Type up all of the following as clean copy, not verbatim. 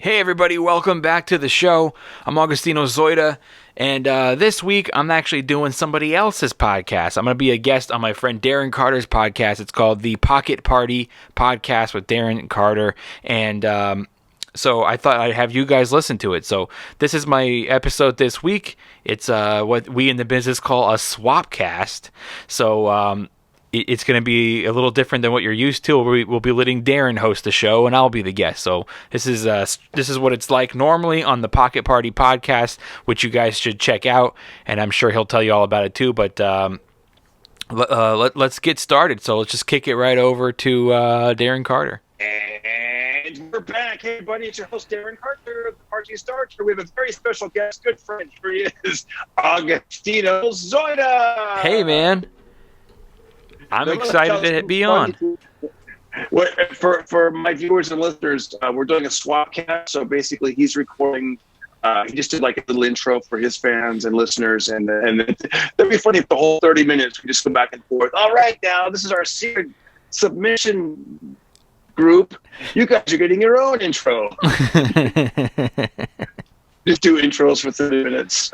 Hey everybody, welcome back to the show. I'm Agostino Zoida, and this week I'm actually doing somebody else's podcast. I'm going to be a guest on my friend Darren Carter's podcast. It's called the Pocket Party Podcast with Darren Carter, and so I thought I'd have you guys listen to it. So this is my episode this week. It's what we in the business call a swapcast. So it's going to be a little different than what you're used to. We'll be letting Darren host the show, and I'll be the guest. So this is what it's like normally on the Pocket Party Podcast, which you guys should check out, and I'm sure he'll tell you all about it too. But let's get started. So let's just kick it right over to Darren Carter. And we're back. Hey, everybody, it's your host, Darren Carter of the Party Starter. We have a very special guest, good friend. Here he is, Agostino Zoida. Hey, man. I'm excited to be on. For my viewers and listeners, we're doing a swap cast. So basically, he's recording. He just did like a little intro for his fans and listeners, and that'd be funny if the whole 30 minutes we just go back and forth. All right, now this is our secret submission group. You guys are getting your own intro. Just do intros for 30 minutes.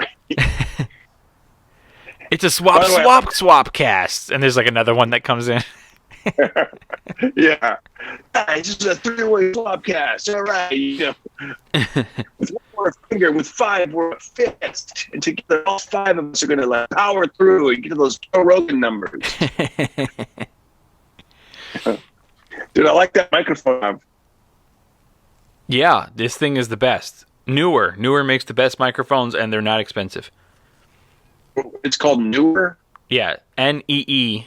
It's a swap cast, and there's like another one that comes in. Yeah, it's just a three-way swap cast. All right, with one more finger, with five, we're a fist, and together, all five of us are gonna like power through and get to those Joe Rogan numbers. Dude, I like that microphone. Yeah, this thing is the best. Newer makes the best microphones, and they're not expensive. It's called Newer? Yeah, Neewer.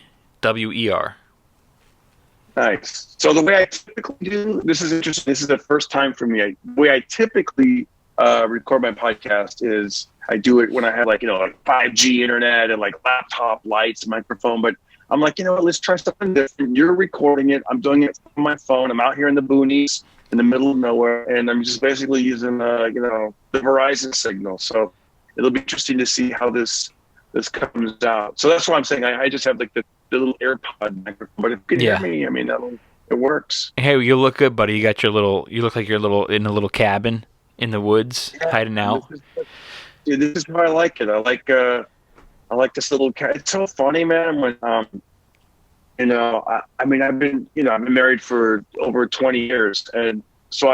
Nice. So the way I typically do, this is interesting, this is the first time for me. The way I typically record my podcast is I do it when I have like 5G internet and like laptop lights, microphone, but I'm like, let's try something different. You're recording it. I'm doing it from my phone. I'm out here in the boonies in the middle of nowhere, and I'm just basically using, the Verizon signal. So it'll be interesting to see how this comes out. So that's why I'm saying I just have like the little AirPod microphone. But if you can hear me, I mean, it works. Hey, you look good, buddy. You look like you're in a little cabin in the woods, hiding out. This is how I like it. I like this little cat. It's so funny, man. When I've been married for over 20 years, and so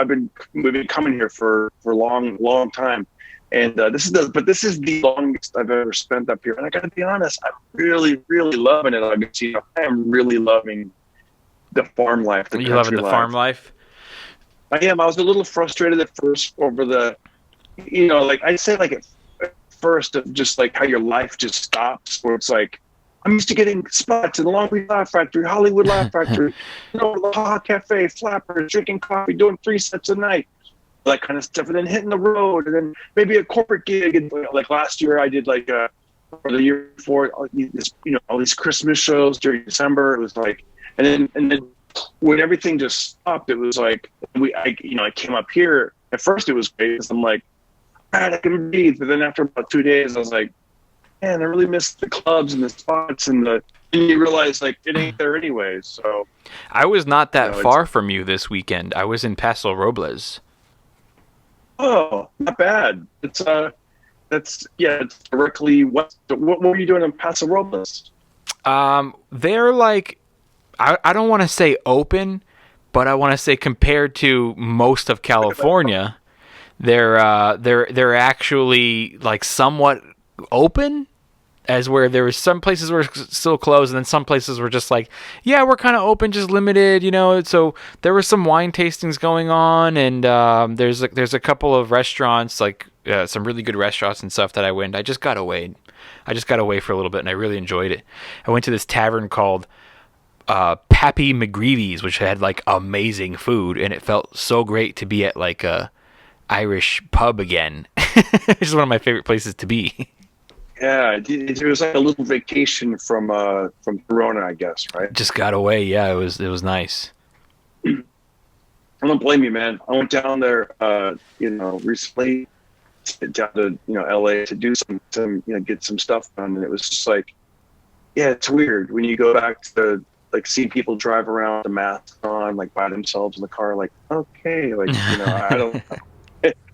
we've been coming here for a long time. And this is the longest I've ever spent up here. And I got to be honest, I'm really, really loving it. I am really loving the farm life. You loving the farm life? I am. I was a little frustrated at first over the, I'd say like at first of just like how your life just stops, where it's like, I'm used to getting spots in the Long Beach Laugh Factory, Hollywood Laugh Factory, the Ha Cafe, Flappers, drinking coffee, doing 3 sets a night. That kind of stuff, and then hitting the road, and then maybe a corporate gig. And like last year, I did or the year before, all these Christmas shows during December. It was like, and then when everything just stopped, it was like I came up here. At first, it was great because I'm like, all right, I can breathe. But then after about 2 days, I was like, man, I really miss the clubs and the spots and you realize like it ain't there anyways. So I was not that far from you this weekend. I was in Paso Robles. Oh, not bad. It's directly west. What were you doing in Paso Robles? They're like, I don't want to say open, but I want to say compared to most of California, they're actually like somewhat open. As where there was some places were still closed, and then some places were just like, yeah, we're kind of open, just limited, So there were some wine tastings going on, and there's a couple of restaurants, like some really good restaurants and stuff that I went. I just got away for a little bit, and I really enjoyed it. I went to this tavern called Pappy McGreevy's, which had like amazing food, and it felt so great to be at like a Irish pub again. Which is one of my favorite places to be. Yeah, it was like a little vacation from Corona, I guess, right? Just got away. Yeah, it was nice. I don't blame you, man. I went down there, recently, down to LA to do some get some stuff done, and it was just like, yeah, it's weird when you go back to like see people drive around with a mask on, like by themselves in the car, like okay, like I don't.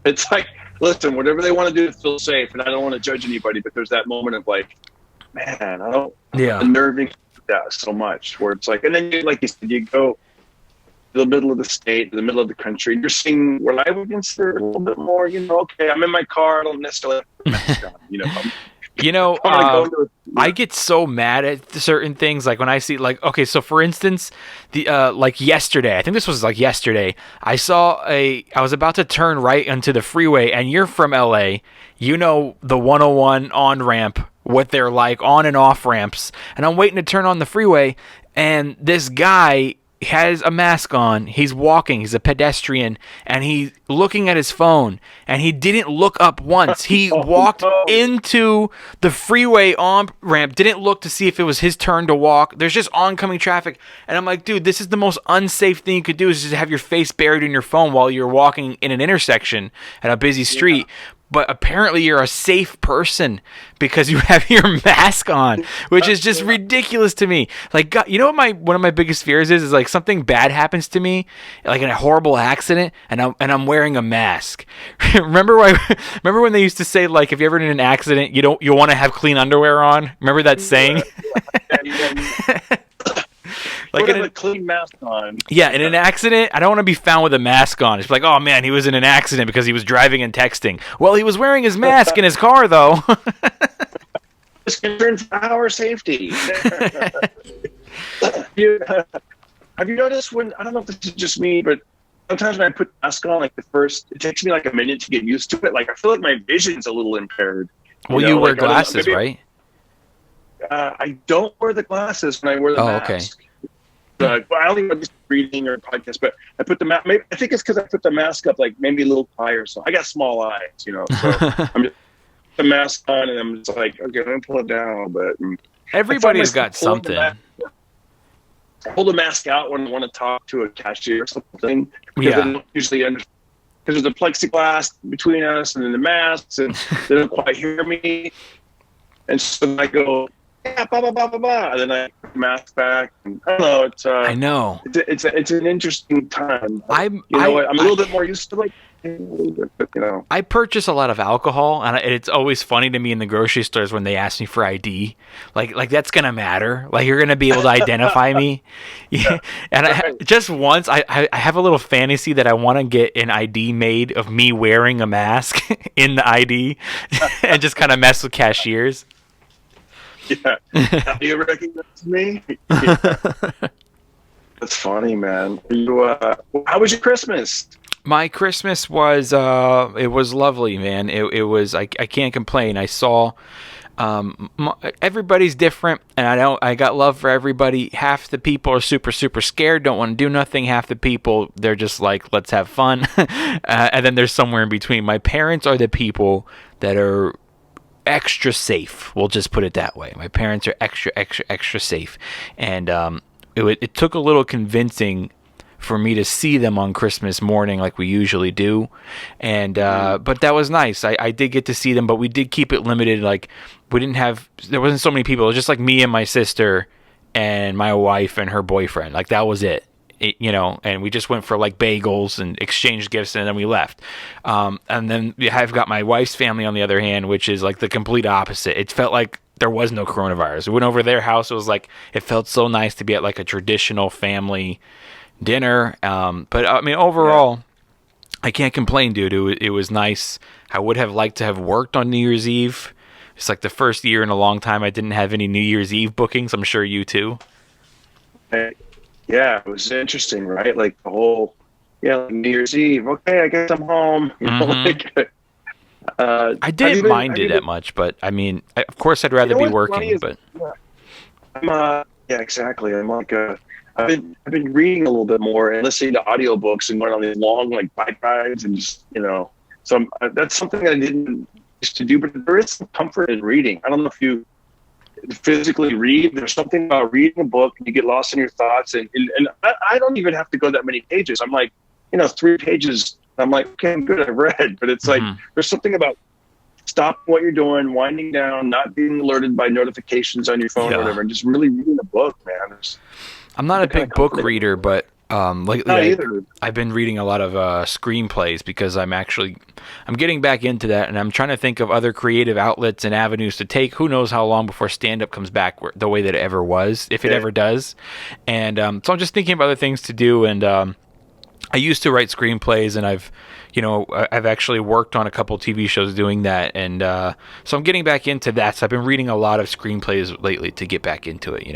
It's like, listen, whatever they want to do to feel safe, and I don't want to judge anybody, but there's that moment of like, man, I don't, Yeah. unnerving that so much, where it's like, and then you, like you said, you go to the middle of the state, to the middle of the country, and you're seeing what I would consider a little bit more, okay, I'm in my car, I don't necessarily have to mask on, I get so mad at certain things. Like when I see, like, okay, so for instance, like yesterday, I think this was like yesterday, I was about to turn right onto the freeway, and you're from LA, the 101 on ramp, what they're like on and off ramps, and I'm waiting to turn on the freeway, and this guy has a mask on. He's walking. He's a pedestrian, and he's looking at his phone. And he didn't look up once. He walked into the freeway on ramp. Didn't look to see if it was his turn to walk. There's just oncoming traffic, and I'm like, dude, this is the most unsafe thing you could do, is just have your face buried in your phone while you're walking in an intersection at a busy street. Yeah. But apparently you're a safe person because you have your mask on, which is just ridiculous to me. Like, God, you know what one of my biggest fears is like something bad happens to me, like in a horrible accident, and I'm wearing a mask. Remember when they used to say, like, if you're ever in an accident, you want to have clean underwear on? Remember that saying? Like a clean mask on. Yeah, in an accident, I don't want to be found with a mask on. It's like, oh man, he was in an accident because he was driving and texting. Well, he was wearing his mask in his car, though. It's concerned for our safety. Have you noticed I don't know if this is just me, but sometimes when I put the mask on, like it takes me like a minute to get used to it. Like I feel like my vision's a little impaired. Well, you wear glasses, right? I don't wear the glasses when I wear the mask. Okay. I only want to reading or podcast, but I put the mask. I think it's because I put the mask up like maybe a little high or so. I got small eyes, So I'm just the mask on, and I'm just like, okay, let me pull it down a little bit. And everybody's got something. I pull the mask out when I want to talk to a cashier or something. Because they don't usually understand. Because there's a plexiglass between us and then the masks, and they don't quite hear me. And so I go, yeah, blah, blah, blah, blah, blah. And then I put the mask back. And I don't know. I know. It's an interesting time. I'm a little bit more used to I purchase a lot of alcohol, and it's always funny to me in the grocery stores when they ask me for ID. Like that's gonna matter. Like you're gonna be able to identify me. Yeah. And just once, I have a little fantasy that I want to get an ID made of me wearing a mask in the ID, and just kind of mess with cashiers. Yeah. Do you recognize me? Yeah. That's funny, man. How was your Christmas? My Christmas was it was lovely, man. It was I can't complain. I saw everybody's different, and I got love for everybody. Half the people are super scared, don't want to do nothing. Half the people, they're just like, let's have fun. And then there's somewhere in between. My parents are the people that are extra safe. We'll just put it that way. My parents are extra safe, and it took a little convincing for me to see them on Christmas morning like we usually do, and but that was nice. I did get to see them, but we did keep it limited. Like there wasn't so many people. It was just like me and my sister and my wife and her boyfriend. Like that was it. And we just went for like bagels and exchanged gifts, and then we left. And then I've got my wife's family on the other hand, which is like the complete opposite. It felt like there was no coronavirus. We went over their house. It was like, it felt so nice to be at like a traditional family dinner. But I mean, overall, I can't complain, dude. It was nice. I would have liked to have worked on New Year's Eve. It's like the first year in a long time I didn't have any New Year's Eve bookings. I'm sure you too. Yeah, it was interesting, right? Like the whole, like New Year's Eve. Okay, I guess I'm home. I didn't mind it that much, but I mean, of course, I'd rather be working. But exactly. I'm like, I've been reading a little bit more and listening to audiobooks and going on these long like bike rides and just so that's something I didn't used to do, but there is some comfort in reading. I don't know if you physically read. There's something about reading a book and you get lost in your thoughts, and I don't even have to go that many pages. I'm like 3 pages. I'm like, okay, I'm good, I've read. But it's like there's something about stopping what you're doing, winding down, not being alerted by notifications on your phone or whatever, and just really reading a book, man. I'm not a big book reader, but Lately, Not either. I've been reading a lot of screenplays because I'm getting back into that, and I'm trying to think of other creative outlets and avenues to take. Who knows how long before stand up comes back the way that it ever was, if it Yeah. ever does. And so I'm just thinking of other things to do. And I used to write screenplays, and I've actually worked on a couple TV shows doing that, and so I'm getting back into that. So I've been reading a lot of screenplays lately to get back into it.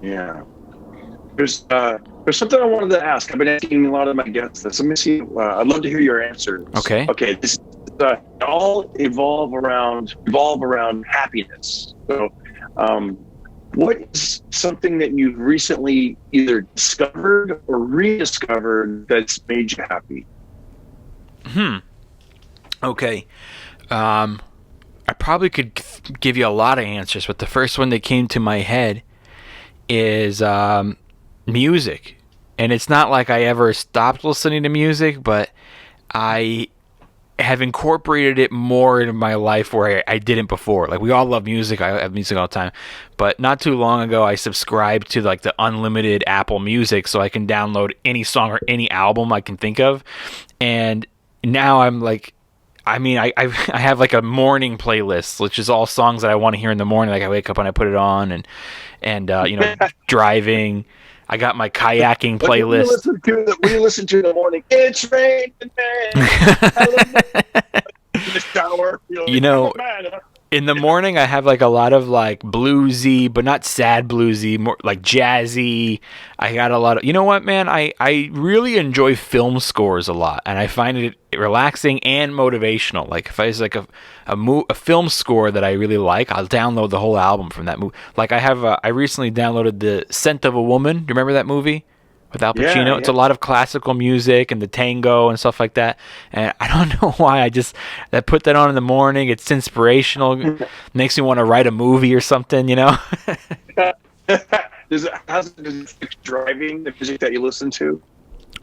Yeah. There's something I wanted to ask. I've been asking a lot of my guests this. Let me see. I'd love to hear your answers. Okay. Okay. This all evolve around happiness. So, what is something that you've recently either discovered or rediscovered that's made you happy? Okay. I probably could give you a lot of answers, but the first one that came to my head is music. And it's not like I ever stopped listening to music, but I have incorporated it more into my life where I didn't before. Like, we all love music. I have music all the time. But not too long ago, I subscribed to like the unlimited Apple Music, so I can download any song or any album I can think of. And now I'm like, I have like a morning playlist, which is all songs that I want to hear in the morning. Like, I wake up and I put it on, and driving. I got my kayaking playlist. What do you listen to in the morning? It's raining, man. In the shower. In the morning, I have like a lot of like bluesy, but not sad bluesy, more like jazzy. I got a lot of, you know what, man? I really enjoy film scores a lot, and I find it relaxing and motivational. Like, if there's like a film score that I really like, I'll download the whole album from that movie. Like, I recently downloaded The Scent of a Woman. Do you remember that movie? With Al Pacino. Yeah. It's a lot of classical music and the tango and stuff like that. And I don't know why, I put that on in the morning. It's inspirational. Makes me want to write a movie or something, Does it affect driving, the music that you listen to?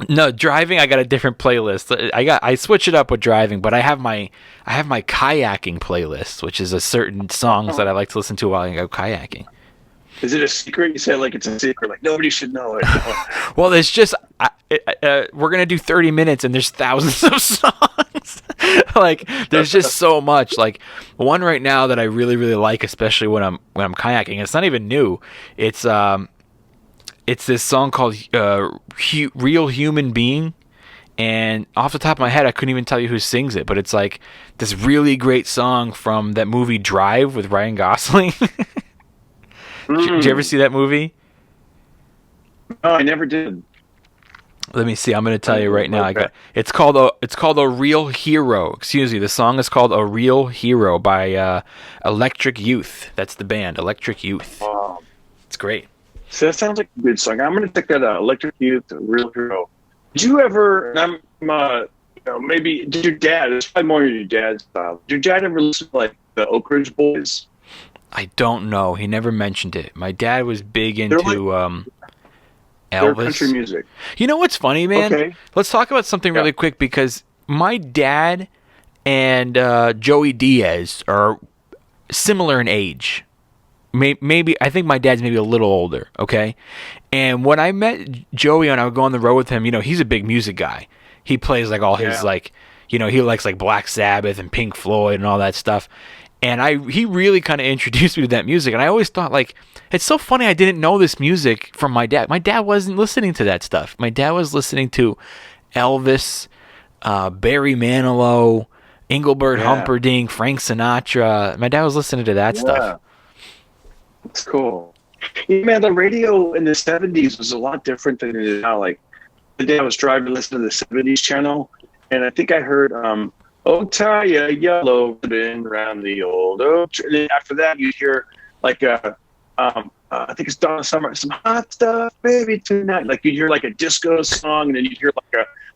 No, driving, I got a different playlist. I switch it up with driving, but I have my kayaking playlist, which is a certain songs that I like to listen to while I go kayaking. Is it a secret? You say like it's a secret, like nobody should know it. Well, it's just we're gonna do 30 minutes, and there's thousands of songs. Like, there's just so much. Like, one right now that I really really like, especially when I'm kayaking. It's not even new. It's this song called "Real Human Being." And off the top of my head, I couldn't even tell you who sings it, but it's like this really great song from that movie Drive with Ryan Gosling. Did you ever see that movie? No, I never did. Let me see. I'm going to tell you right now. It's called A Real Hero. Excuse me. The song is called A Real Hero by Electric Youth. That's the band, Electric Youth. Wow. It's great. So that sounds like a good song. I'm going to check that out. Electric Youth, A Real Hero. Did you ever? And maybe did your dad? It's probably more your dad's style. Did your dad ever listen to like the Oak Ridge Boys? I don't know. He never mentioned it. My dad was big into Elvis. Their country music. You know what's funny, man? Okay. Let's talk about something really quick, because my dad and Joey Diaz are similar in age. Maybe I think my dad's maybe a little older. Okay, and when I met Joey and I would go on the road with him, he's a big music guy. He plays like all his he likes like Black Sabbath and Pink Floyd and all that stuff. And he really kind of introduced me to that music. And I always thought, like, it's so funny I didn't know this music from my dad. My dad wasn't listening to that stuff. My dad was listening to Elvis, Barry Manilow, Engelbert Humperdinck, Frank Sinatra. My dad was listening to that stuff. That's cool. Yeah, man, the radio in the 70s was a lot different than it is now. Like, the day I was driving, listening to the 70s channel, and I think I heard... "Oh, tie a yellow ribbon around the old oak tree." And then after that, you'd hear like I think it's Donna Summer, "Some hot stuff, baby, tonight." Like, you'd hear like a disco song, and then you'd hear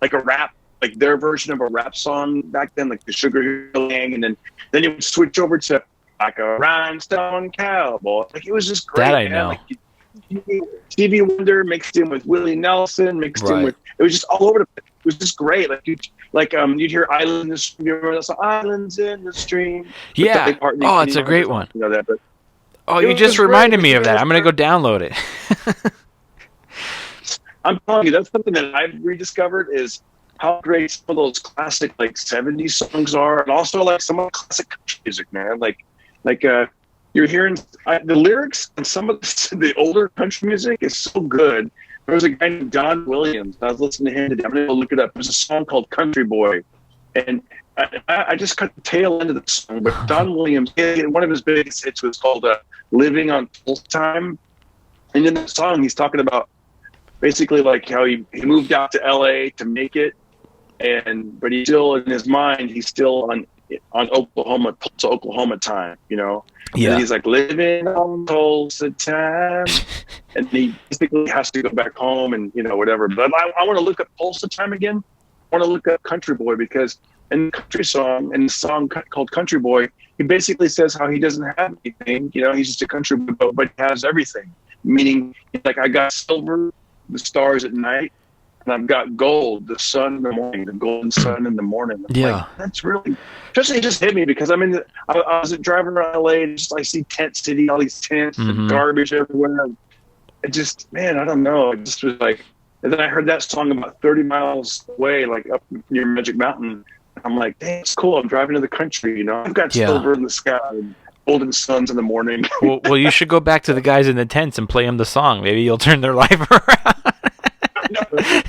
like a rap, like their version of a rap song back then, like the Sugar Hill Gang, and then it would switch over to like a rhinestone cowboy. Like, it was just great. That I man. know. Like, Stevie Wonder mixed in with Willie Nelson, mixed in with, it was just all over the place. It was just great. Like you'd hear "Islands in the Stream." You remember that song, "Islands in the Stream"? Yeah. It's a great one. You know that, but you just reminded me of that. I'm gonna go download it. I'm telling you, that's something that I've rediscovered is how great some of those classic like '70s songs are, and also like some of the classic country music, man. Like you're hearing the lyrics and some of the older country music is so good. There was a guy named Don Williams. I was listening to him today. I'm gonna go look it up. There's a song called "Country Boy," and I just cut the tail end of the song. But Don Williams, one of his biggest hits was called "Living on Full Time," and in the song he's talking about basically like how he moved out to LA to make it, but he's still in his mind he's still on Oklahoma, Tulsa, Oklahoma time, you know. Yeah. And he's like living on Tulsa time, and he basically has to go back home and you know whatever. But I want to look up Tulsa time again. I want to look up Country Boy because in the country song, in the song called Country Boy, he basically says how he doesn't have anything, you know, he's just a country boy, but he has everything. Meaning, like, I got silver, the stars at night, and I've got gold, the sun in the morning, the golden sun in the morning. I'm Yeah. like, that's really, especially it just hit me because I'm I was driving around LA and just I see tent city, all these tents and garbage everywhere. It just, man, I don't know. It just was like, and then I heard that song about 30 miles away, like up near Magic Mountain. I'm like, dang, it's cool. I'm driving to the country, you know. I've got silver in the sky and golden suns in the morning. Well, you should go back to the guys in the tents and play them the song. Maybe you'll turn their life around. No,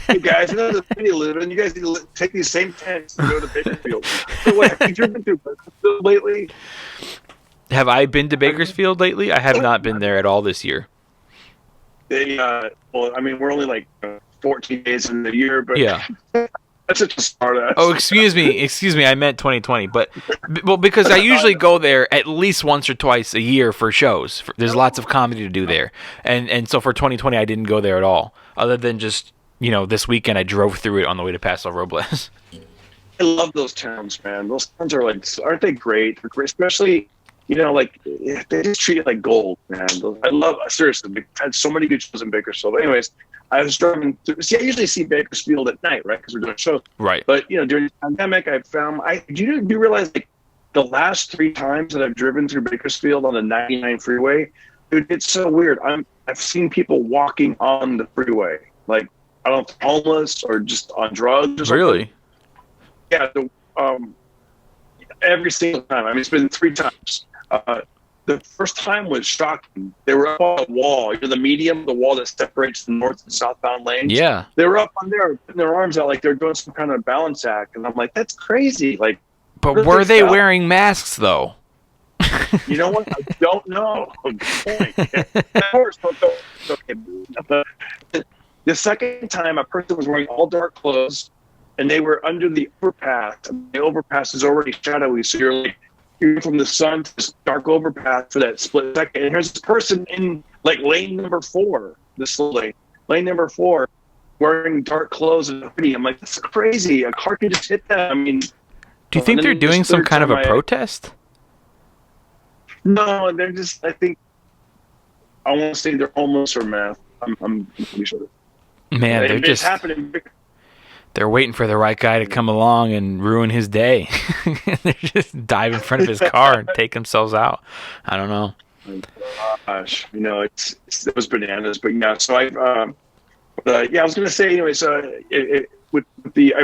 hey guys, you know the city you live in. You guys need to take these same tents and go to Bakersfield. So what, have you driven through Bakersfield lately? Have I been to Bakersfield lately? I have not been there at all this year. They, well, I mean, we're only like 14 days in the year, but yeah. That's just a start. Oh, excuse me. I meant 2020, but because I usually go there at least once or twice a year for shows. There's lots of comedy to do there, and so for 2020 I didn't go there at all, other than just this weekend I drove through it on the way to Paso Robles. I love those towns, man. Those towns are like, aren't they great? Especially, like they just treat it like gold, man. I love, seriously, we've had so many good shows in Bakersfield. But anyways, I was driving through, I usually see Bakersfield at night, right? Because we're doing shows. Right. But, during the pandemic, I found, do you realize, like, the last 3 times that I've driven through Bakersfield on the 99 freeway, dude, it's so weird. I've seen people walking on the freeway, like, I don't know, homeless or just on drugs or something. Really? Yeah. Every single time. I mean, it's been 3 times. The first time was shocking. They were up on a wall, the medium, the wall that separates the north and southbound lanes. Yeah. They were up on there, putting their arms out like they're doing some kind of balance act. And I'm like, that's crazy. Like, but were they wearing masks, though? You know what? I don't know. Good point. The second time, a person was wearing all dark clothes, and they were under the overpass. The overpass is already shadowy, so you're from the sun to this dark overpass for that split second. And here's this person in like lane number 4, lane number 4, wearing dark clothes and a hoodie. I'm like, that's crazy. A car could just hit that. I mean, do you think they're doing some kind of a protest? No, they're just, I think, I want to say they're homeless or meth. I'm pretty sure. Man, they're just happening. They're waiting for the right guy to come along and ruin his day. They just dive in front of his car and take themselves out. I don't know. Oh, gosh, it was bananas. But yeah, so I was going to say, anyways, I've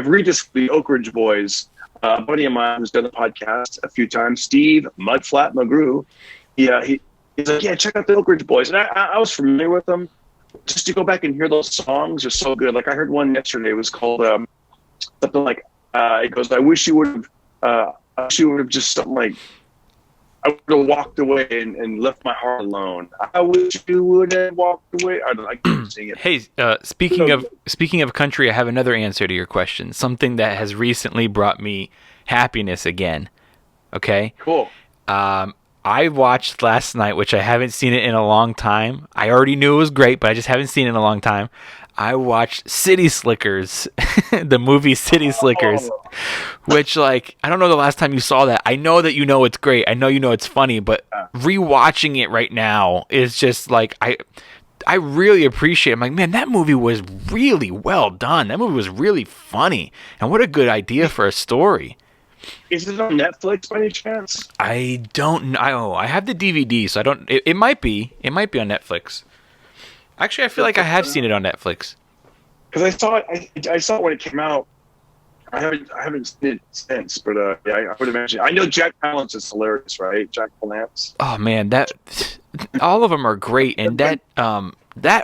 read this, the Oak Ridge Boys. A buddy of mine who's done the podcast a few times, Steve Mudflat McGrew. He's like, yeah, check out the Oak Ridge Boys. And I was familiar with them. Just to go back and hear those songs are so good. Like I heard one yesterday. It was called something like it goes, I wish you would have just something like, I would have walked away and left my heart alone. I wish you would have walked away. I can't sing it. Hey, speaking of country, I have another answer to your question. Something that has recently brought me happiness again. Okay. Cool. I watched last night, which I haven't seen it in a long time. I already knew it was great, but I just haven't seen it in a long time. I watched City Slickers, the movie City Slickers, which, like, I don't know the last time you saw that. I know that it's great. I know it's funny, but rewatching it right now is just like, I really appreciate it. I'm like, man, that movie was really well done. That movie was really funny. And what a good idea for a story. Is it on Netflix by any chance? I don't know. I have the DVD, so I don't. It might be. It might be on Netflix. Actually, I feel like I have seen it on Netflix. because I saw it when it came out. I haven't seen it since, but yeah, I would imagine. I know Jack Palance is hilarious, right? Jack Palance. Oh man, that all of them are great, and that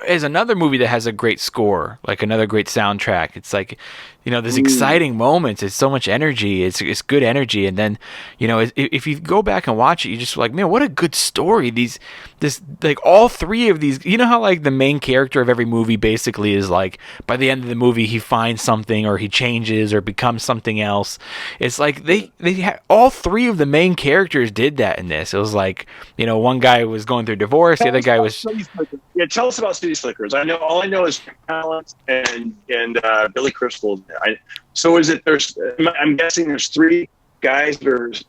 is another movie that has a great score, like another great soundtrack. It's like, there's exciting moments. It's so much energy. It's good energy, and then, if you go back and watch it, you just like, man, what a good story. This like all three of these. You know how like the main character of every movie basically is like by the end of the movie he finds something or he changes or becomes something else. It's like all three of the main characters did that in this. It was like, one guy was going through divorce, the other guy was. Yeah, tell us about City Slickers. All I know is Talent and Billy Crystal. So is it? I'm guessing there's three guys that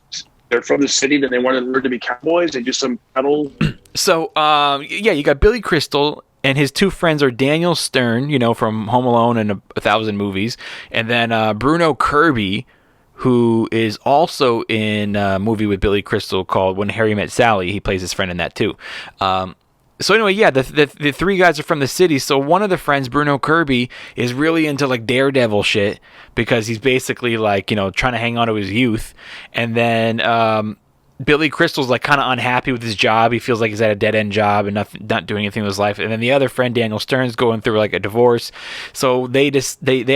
they're from the city that they want to learn to be cowboys. They do some pedal. So yeah, you got Billy Crystal. And his two friends are Daniel Stern, from Home Alone and a thousand movies, and then Bruno Kirby, who is also in a movie with Billy Crystal called When Harry Met Sally. He plays his friend in that too. So anyway, yeah, the three guys are from the city. So one of the friends, Bruno Kirby, is really into like daredevil shit because he's basically like, trying to hang on to his youth. And then Billy Crystal's like kind of unhappy with his job. He feels like he's at a dead end job and not doing anything with his life. And then the other friend, Daniel Stern's going through like a divorce. So they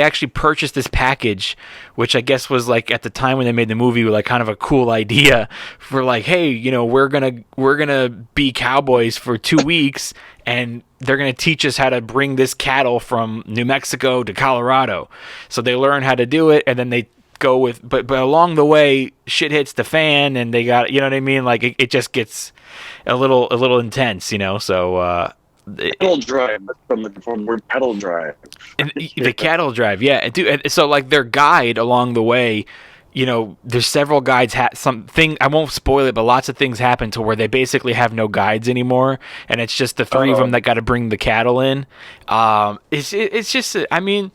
actually purchased this package, which I guess was like at the time when they made the movie, like kind of a cool idea for like, hey, we're gonna be cowboys for 2 weeks, and they're going to teach us how to bring this cattle from New Mexico to Colorado. So they learn how to do it, and then they go with, but along the way shit hits the fan, and they got, you know what I mean, like it just gets a little intense, so pedal drive from the word pedal drive. The cattle drive, yeah, dude. So like their guide along the way, there's several guides. Something I won't spoil it, but lots of things happen to where they basically have no guides anymore, and it's just the three of them that got to bring the cattle in. It's just, I mean,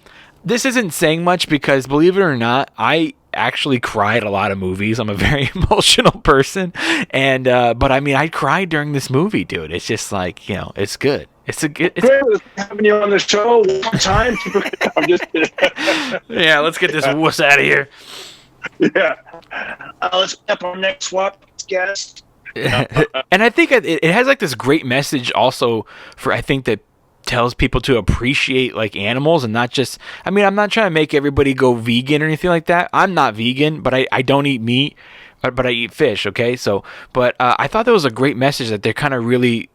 this isn't saying much because, believe it or not, I actually cry at a lot of movies. I'm a very emotional person, and but I mean, I cried during this movie, dude. It's just like, it's good. It's great having you on the show one time. I'm just kidding. Yeah, let's get this wuss out of here. Yeah, let's get up our next swap guest. And I think it has like this great message also for, I think, that tells people to appreciate like animals and not just, I mean, I'm not trying to make everybody go vegan or anything like that. I'm not vegan, but I don't eat meat, but I eat fish. Okay. So, but I thought that was a great message that they're kind of really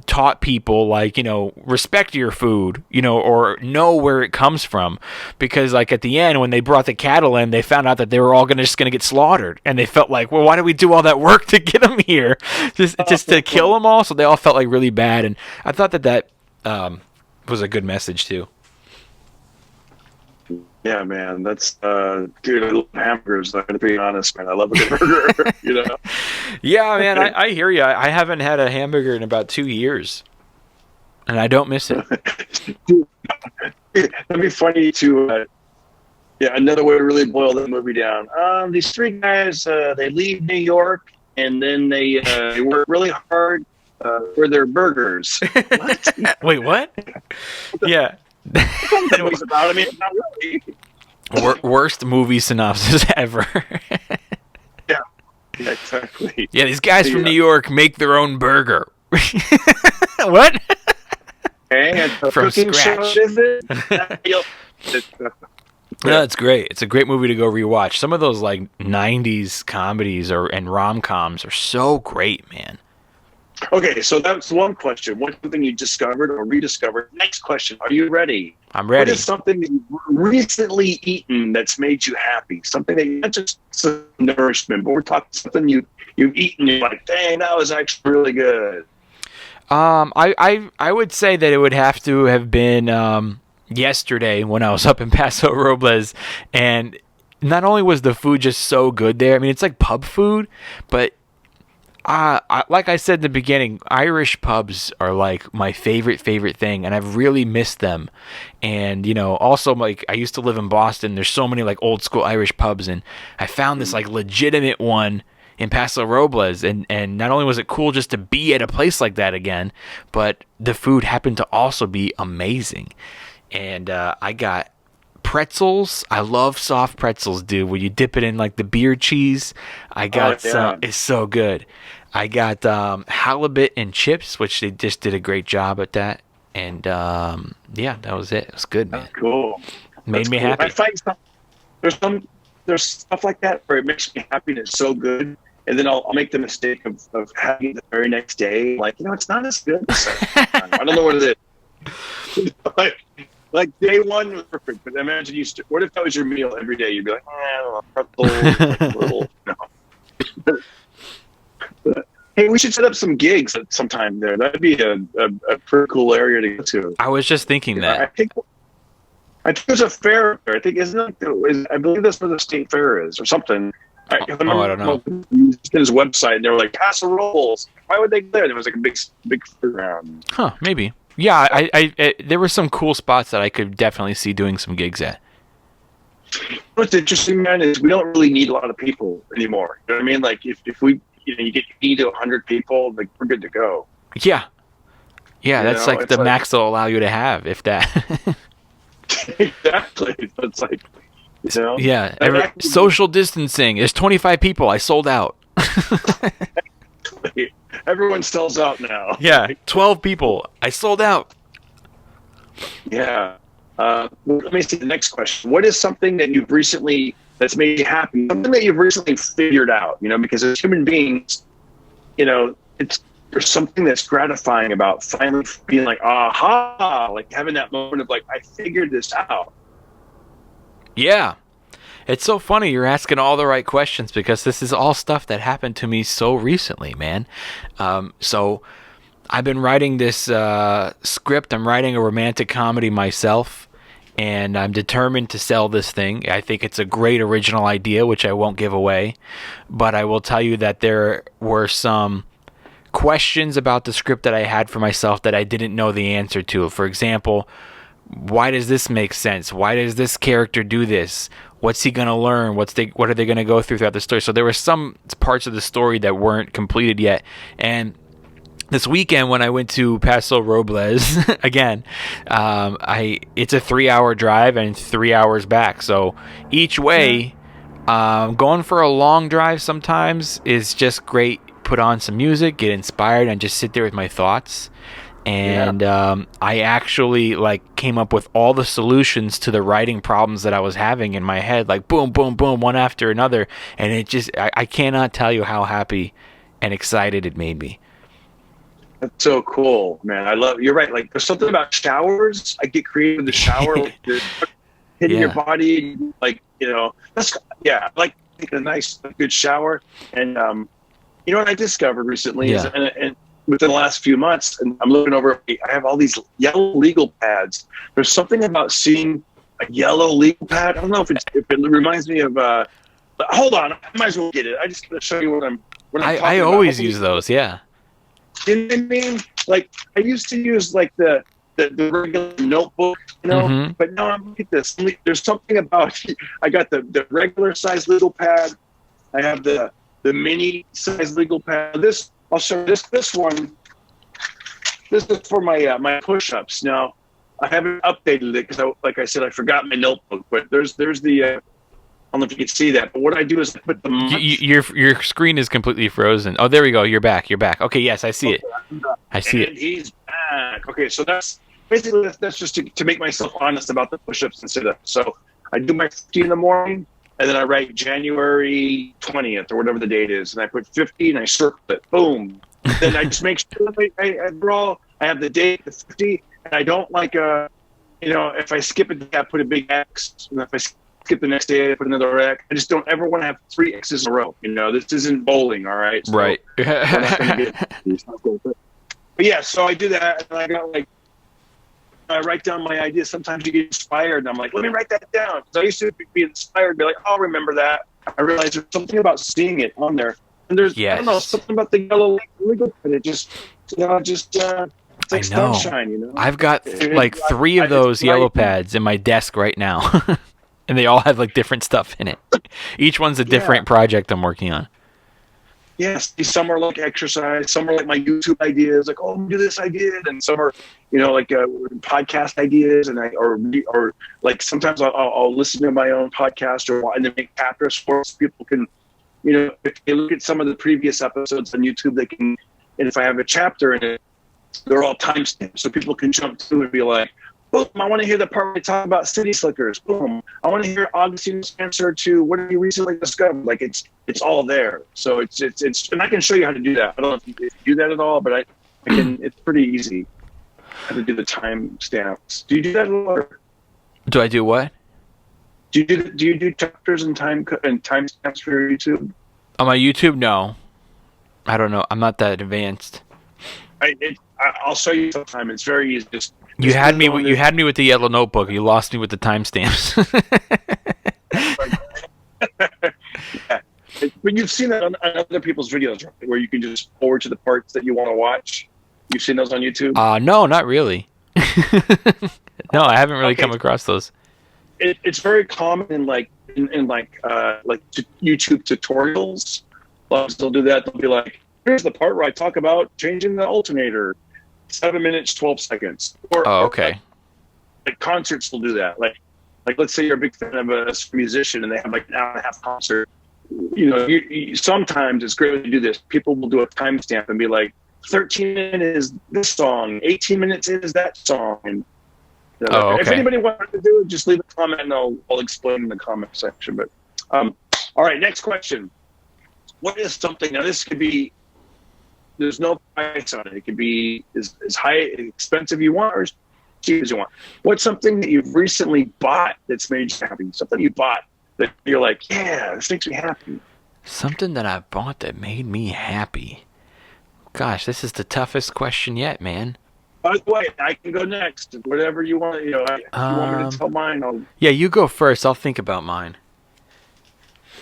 taught people, like, respect your food, or know where it comes from, because like at the end when they brought the cattle in, they found out that they were all just gonna get slaughtered, and they felt like, well, why did we do all that work to get them here, just to kill them all? So they all felt like really bad, and I thought that was a good message too. Yeah, man, that's dude. I love hamburgers. I'm gonna be honest, man. I love a good burger. Yeah, man. I hear you. I haven't had a hamburger in about 2 years, and I don't miss it. That'd be funny to. Yeah, another way to really boil that movie down. These three guys, they leave New York, and then they work really hard for their burgers. What? Wait, what? Yeah. That was about. I mean, not really. Worst movie synopsis ever. Yeah, exactly. Yeah, these guys from New York make their own burger. What? And from scratch. Show, is it? No, it's great. It's a great movie to go rewatch. Some of those like 90s comedies and rom-coms are so great, man. Okay, so that's one question. What's something you discovered or rediscovered? Next question. Are you ready? I'm ready. What is something that you've recently eaten that's made you happy? Something that not just some nourishment, but we're talking something you've eaten. You're like, dang, that was actually really good. I would say that it would have to have been yesterday when I was up in Paso Robles, and not only was the food just so good there. I mean, it's like pub food, but like I said in the beginning, Irish pubs are like my favorite thing, and I've really missed them. And also, like, I used to live in Boston. There's so many like old school Irish pubs, and I found this like legitimate one in Paso Robles, and not only was it cool just to be at a place like that again, but the food happened to also be amazing. and I got pretzels. I love soft pretzels, dude. When you dip it in like the beer cheese, I got some. It's so good. I got halibut and chips, which they just did a great job at that. And yeah, that was it. It was good, man. That's cool. Made me happy. I find there's stuff like that where it makes me happy and it's so good, and then I'll make the mistake of having it the very next day. Like, it's not as good. I don't know what it is. like day one was perfect, but imagine what if that was your meal every day? You'd be like, I don't know, like little, But, hey, we should set up some gigs at sometime there. That'd be a pretty cool area to go to. I was just thinking that. I think there's a fair there. I think I believe that's where the state fair is or something. I don't know. His website, and they were like casseroles. Why would they go there? There was like a big fairground. Huh? Maybe. Yeah. I there were some cool spots that I could definitely see doing some gigs at. What's interesting, man, is we don't really need a lot of people anymore. You know what I mean? Like if we, you get 80 to 100 people, like we're good to go. Yeah. Yeah, that's like the max they'll allow you to have, if that. Exactly. So it's like, Yeah. Social distancing. There's 25 people. I sold out. Everyone sells out now. Yeah. 12 people. I sold out. Yeah. Let me see the next question. What is something that that's made you happy? Something that you've recently figured out, because as human beings, there's something that's gratifying about finally being like, aha, like having that moment of like, I figured this out. Yeah. It's so funny you're asking all the right questions because this is all stuff that happened to me so recently, man. So I've been writing this script. I'm writing a romantic comedy myself, and I'm determined to sell this thing. I think it's a great original idea, which I won't give away. But I will tell you that there were some questions about the script that I had for myself that I didn't know the answer to. For example, why does this make sense? Why does this character do this? What's he gonna learn? What are they gonna go through throughout the story? So there were some parts of the story that weren't completed yet. And this weekend when I went to Paso Robles again, it's a 3-hour drive and 3 hours back. So each way, going for a long drive sometimes is just great. Put on some music, get inspired, and just sit there with my thoughts. And I actually came up with all the solutions to the writing problems that I was having in my head, like boom, boom, boom, one after another. And it just, I cannot tell you how happy and excited it made me. That's so cool, man. You're right. Like there's something about showers. I get creative with the shower, hitting your body. That's, like take a nice, good shower. And, what I discovered recently is, and within the last few months, and I'm looking over, I have all these yellow legal pads. There's something about seeing a yellow legal pad. I don't know if it reminds me of, hold on, I might as well get it. I just going to show you what I'm talking I always use those, yeah. You know what I mean? Like, I used to use, the regular notebook, but now I'm looking at this. There's something about, I got the regular size legal pad. I have the mini size legal pad. I'll show this one. This is for my push-ups. Now, I haven't updated it because, like I said, I forgot my notebook. But there's the. I don't know if you can see that. But what I do is I put the. Your screen is completely frozen. Oh, there we go. You're back. Okay, yes, I see it. I see it. He's back. Okay, so that's basically that's just to make myself honest about the push-ups and sit-ups. So I do my 50 in the morning. And then I write January 20th or whatever the date is, and I put 50 and I circle it. Boom. Then I just make sure I have the date, the 50, and I don't if I skip a day, I put a big X, and if I skip the next day, I put another X. I just don't ever want to have 3 X's in a row. This isn't bowling, all right? So right. But yeah, so I do that, and I got I write down my ideas. Sometimes you get inspired, and I'm like, let me write that down. Because I used to be inspired, be like, I'll remember that. I realized there's something about seeing it on there. And there's, I don't know, something about the yellow legal, and it just, it's like sunshine, I've got 3 of those yellow pads in my desk right now. And they all have different stuff in it. Each one's a different project I'm working on. Yes, some are like exercise, some are like my YouTube ideas, like, oh, do this I did, and some are, like podcast ideas, and or like sometimes I'll listen to my own podcast and then make chapters for so people can, if they look at some of the previous episodes on YouTube, they can, and if I have a chapter in it, they're all timestamped, so people can jump to and be like, boom, I want to hear the part where we talk about city slickers. Boom, I want to hear Agostino's answer to what have you recently discovered. Like it's all there. So it's and I can show you how to do that. I don't know if you do that at all, but I can. It's pretty easy how to do the timestamps. Do you do that at all? Or Do I do what? do you do chapters and timestamps for your YouTube? On my YouTube, no. I don't know. I'm not that advanced. I'll show you sometime. It's very easy. You had me with the yellow notebook. You lost me with the timestamps. Yeah. But you've seen that on other people's videos, right? Where you can just forward to the parts that you want to watch. You've seen those on YouTube? No, not really. No, I haven't really come across those. It's very common in YouTube tutorials. They'll do that. They'll be like, here's the part where I talk about changing the alternator. 7 minutes, 12 seconds. Okay. Like concerts will do that. Like let's say you're a big fan of a musician and they have like an hour and a half concert. Sometimes it's great when you do this. People will do a timestamp and be like, 13 minutes is this song, 18 minutes is that song. And okay. If anybody wants to do it, just leave a comment and I'll explain in the comment section. But all right, next question. What is something, now this could be, there's no price on it. It could be as high, expensive you want or as cheap as you want. What's something that you've recently bought that's made you happy? Something you bought that you're like, yeah, this makes me happy. Something that I bought that made me happy. Gosh, this is the toughest question yet, man. By the way, I can go next. Whatever you want. If you want me to tell mine, Yeah, you go first. I'll think about mine.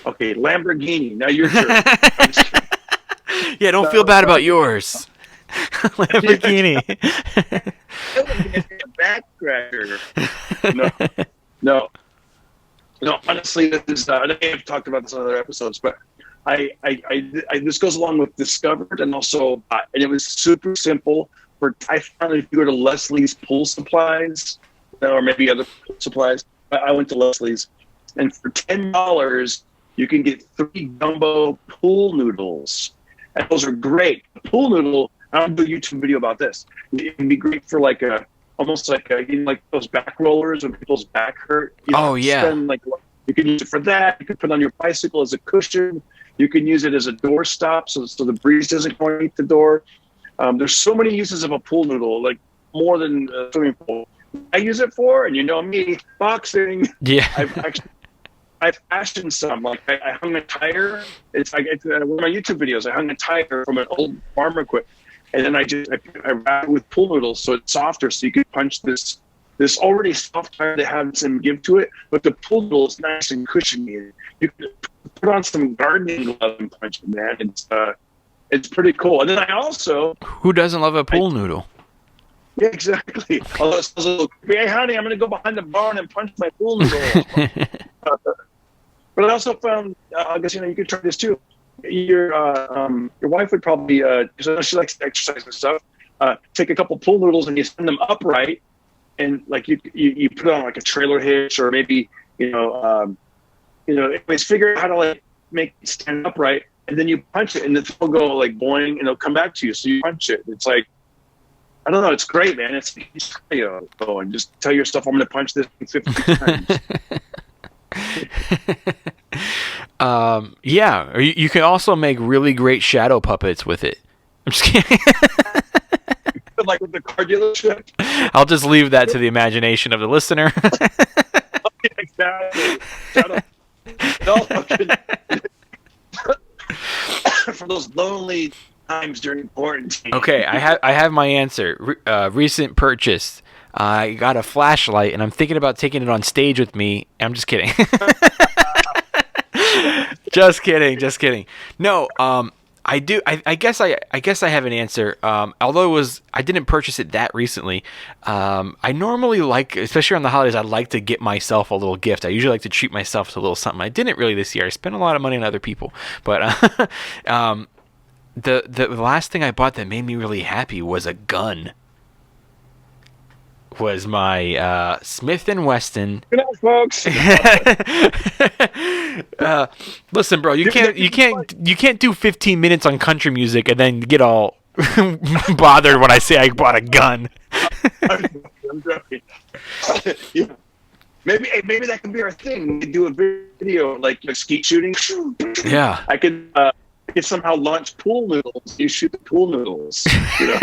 Okay, Lamborghini. Now your turn. I'm just kidding. Yeah, don't feel bad about yours. Lamborghini. Backcracker. No. Honestly, this is. I may have talked about this in other episodes, but I this goes along with discovered and also, and it was super simple. I found if you go to Leslie's Pool Supplies, or maybe other supplies, I went to Leslie's, and for $10 you can get 3 jumbo pool noodles. And those are great. The pool noodle, I'll do a YouTube video about this. It can be great for almost like those back rollers when people's back hurt. Yeah. You can use it for that. You can put it on your bicycle as a cushion. You can use it as a door stop so the breeze doesn't go underneath the door. There's so many uses of a pool noodle, like more than a swimming pool. I use it for, and you know me, boxing. Yeah. I've fashioned some. Like I hung a tire. It's one of my YouTube videos. I hung a tire from an old farmer equipment, and then I wrapped it with pool noodles so it's softer, so you can punch this already soft tire that has some give to it, but the pool noodle is nice and cushiony. You can put on some gardening gloves and punch it, man. It's pretty cool. And then I also, who doesn't love a pool noodle? Yeah, exactly. Although it's a little, hey, honey, I'm going to go behind the barn and punch my pool noodle. But I also found, I guess, you could try this too. Your wife would probably, because she likes to exercise and stuff, take a couple pool noodles and you send them upright, and like you put it on like a trailer hitch, or maybe anyways, figure out how to make it stand upright, and then you punch it, and it'll go like boing, and it'll come back to you. So you punch it. It's like, I don't know. It's great, man. It's go and just tell yourself, I'm going to punch this 50 times. Yeah, or you can also make really great shadow puppets with it. I'm just kidding. Like with the car dealership. I'll just leave that to the imagination of the listener. Exactly. For those lonely times during quarantine. Okay, I have my answer. Recent purchase. I got a flashlight, and I'm thinking about taking it on stage with me. I'm just kidding. Just kidding. No, I do. I guess I have an answer. Although I didn't purchase it that recently. I normally like, especially on the holidays, I like to get myself a little gift. I usually like to treat myself to a little something. I didn't really this year. I spent a lot of money on other people, but the last thing I bought that made me really happy was a gun. Was my Smith and Wesson. Good night, folks. Listen, bro, you can't do 15 minutes on country music and then get all bothered when I say I bought a gun. I'm joking. Yeah. Maybe that can be our thing. We do a video like skeet shooting. Yeah. I could somehow launch pool noodles. You shoot the pool noodles. You know.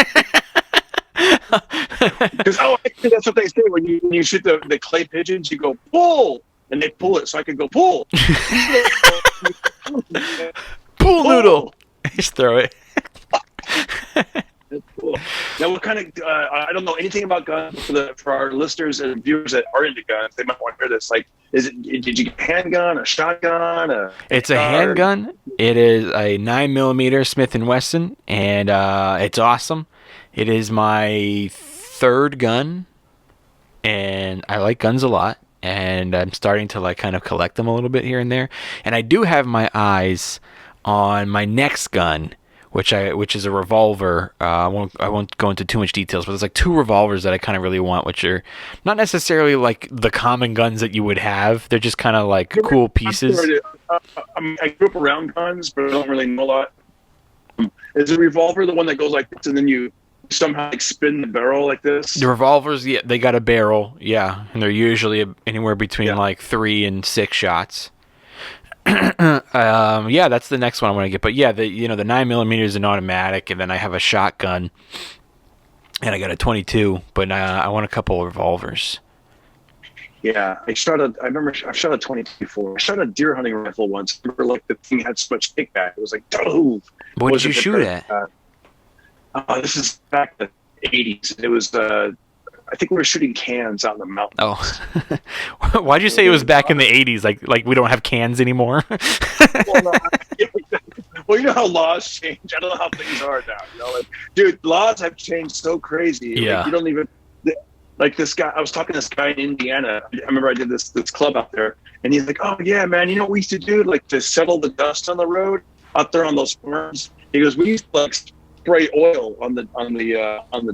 Because actually that's what they say when you shoot the clay pigeons. You go pull, and they pull it. So I could go pull. Pool noodle. Just throw it. That's cool. Now, what kind of? I don't know anything about guns for our listeners and viewers that are into guns. They might want to hear this. Like, did you get a handgun, a shotgun? It's a handgun. It is a 9mm Smith and Wesson, and it's awesome. It is my third gun, and I like guns a lot. And I'm starting to like kind of collect them a little bit here and there. And I do have my eyes on my next gun, which is a revolver. I won't go into too much details, but there's like 2 revolvers that I kind of really want, which are not necessarily like the common guns that you would have. They're just kind of like cool pieces. I grew up around guns, but I don't really know a lot. Is a revolver the one that goes like this, and then you somehow like spin the barrel like this? The revolvers, yeah, they got a barrel, yeah, and they're usually anywhere between like 3 and 6 shots. Yeah, that's the next one I want to get. But yeah, the 9mm is an automatic, and then I have a shotgun, and I got a 22. But I want a couple of revolvers. Yeah, I remember I shot a 22 before. I shot a deer hunting rifle once. I remember like the thing had so much kickback. It was like, oh. What did you shoot at? This is back in the 80s. It was I think we were shooting cans out in the mountains. Oh, why'd you say it was back in the 80s? Like we don't have cans anymore? Well, you know how laws change. I don't know how things are now. You know, like, dude, laws have changed so crazy. Yeah. Like, you don't even like this guy. I was talking to this guy in Indiana. I remember I did this club out there, and he's like, "Oh yeah, man, you know what we used to do? Like to settle the dust on the road out there on those farms." He goes, "We used to like spray oil on the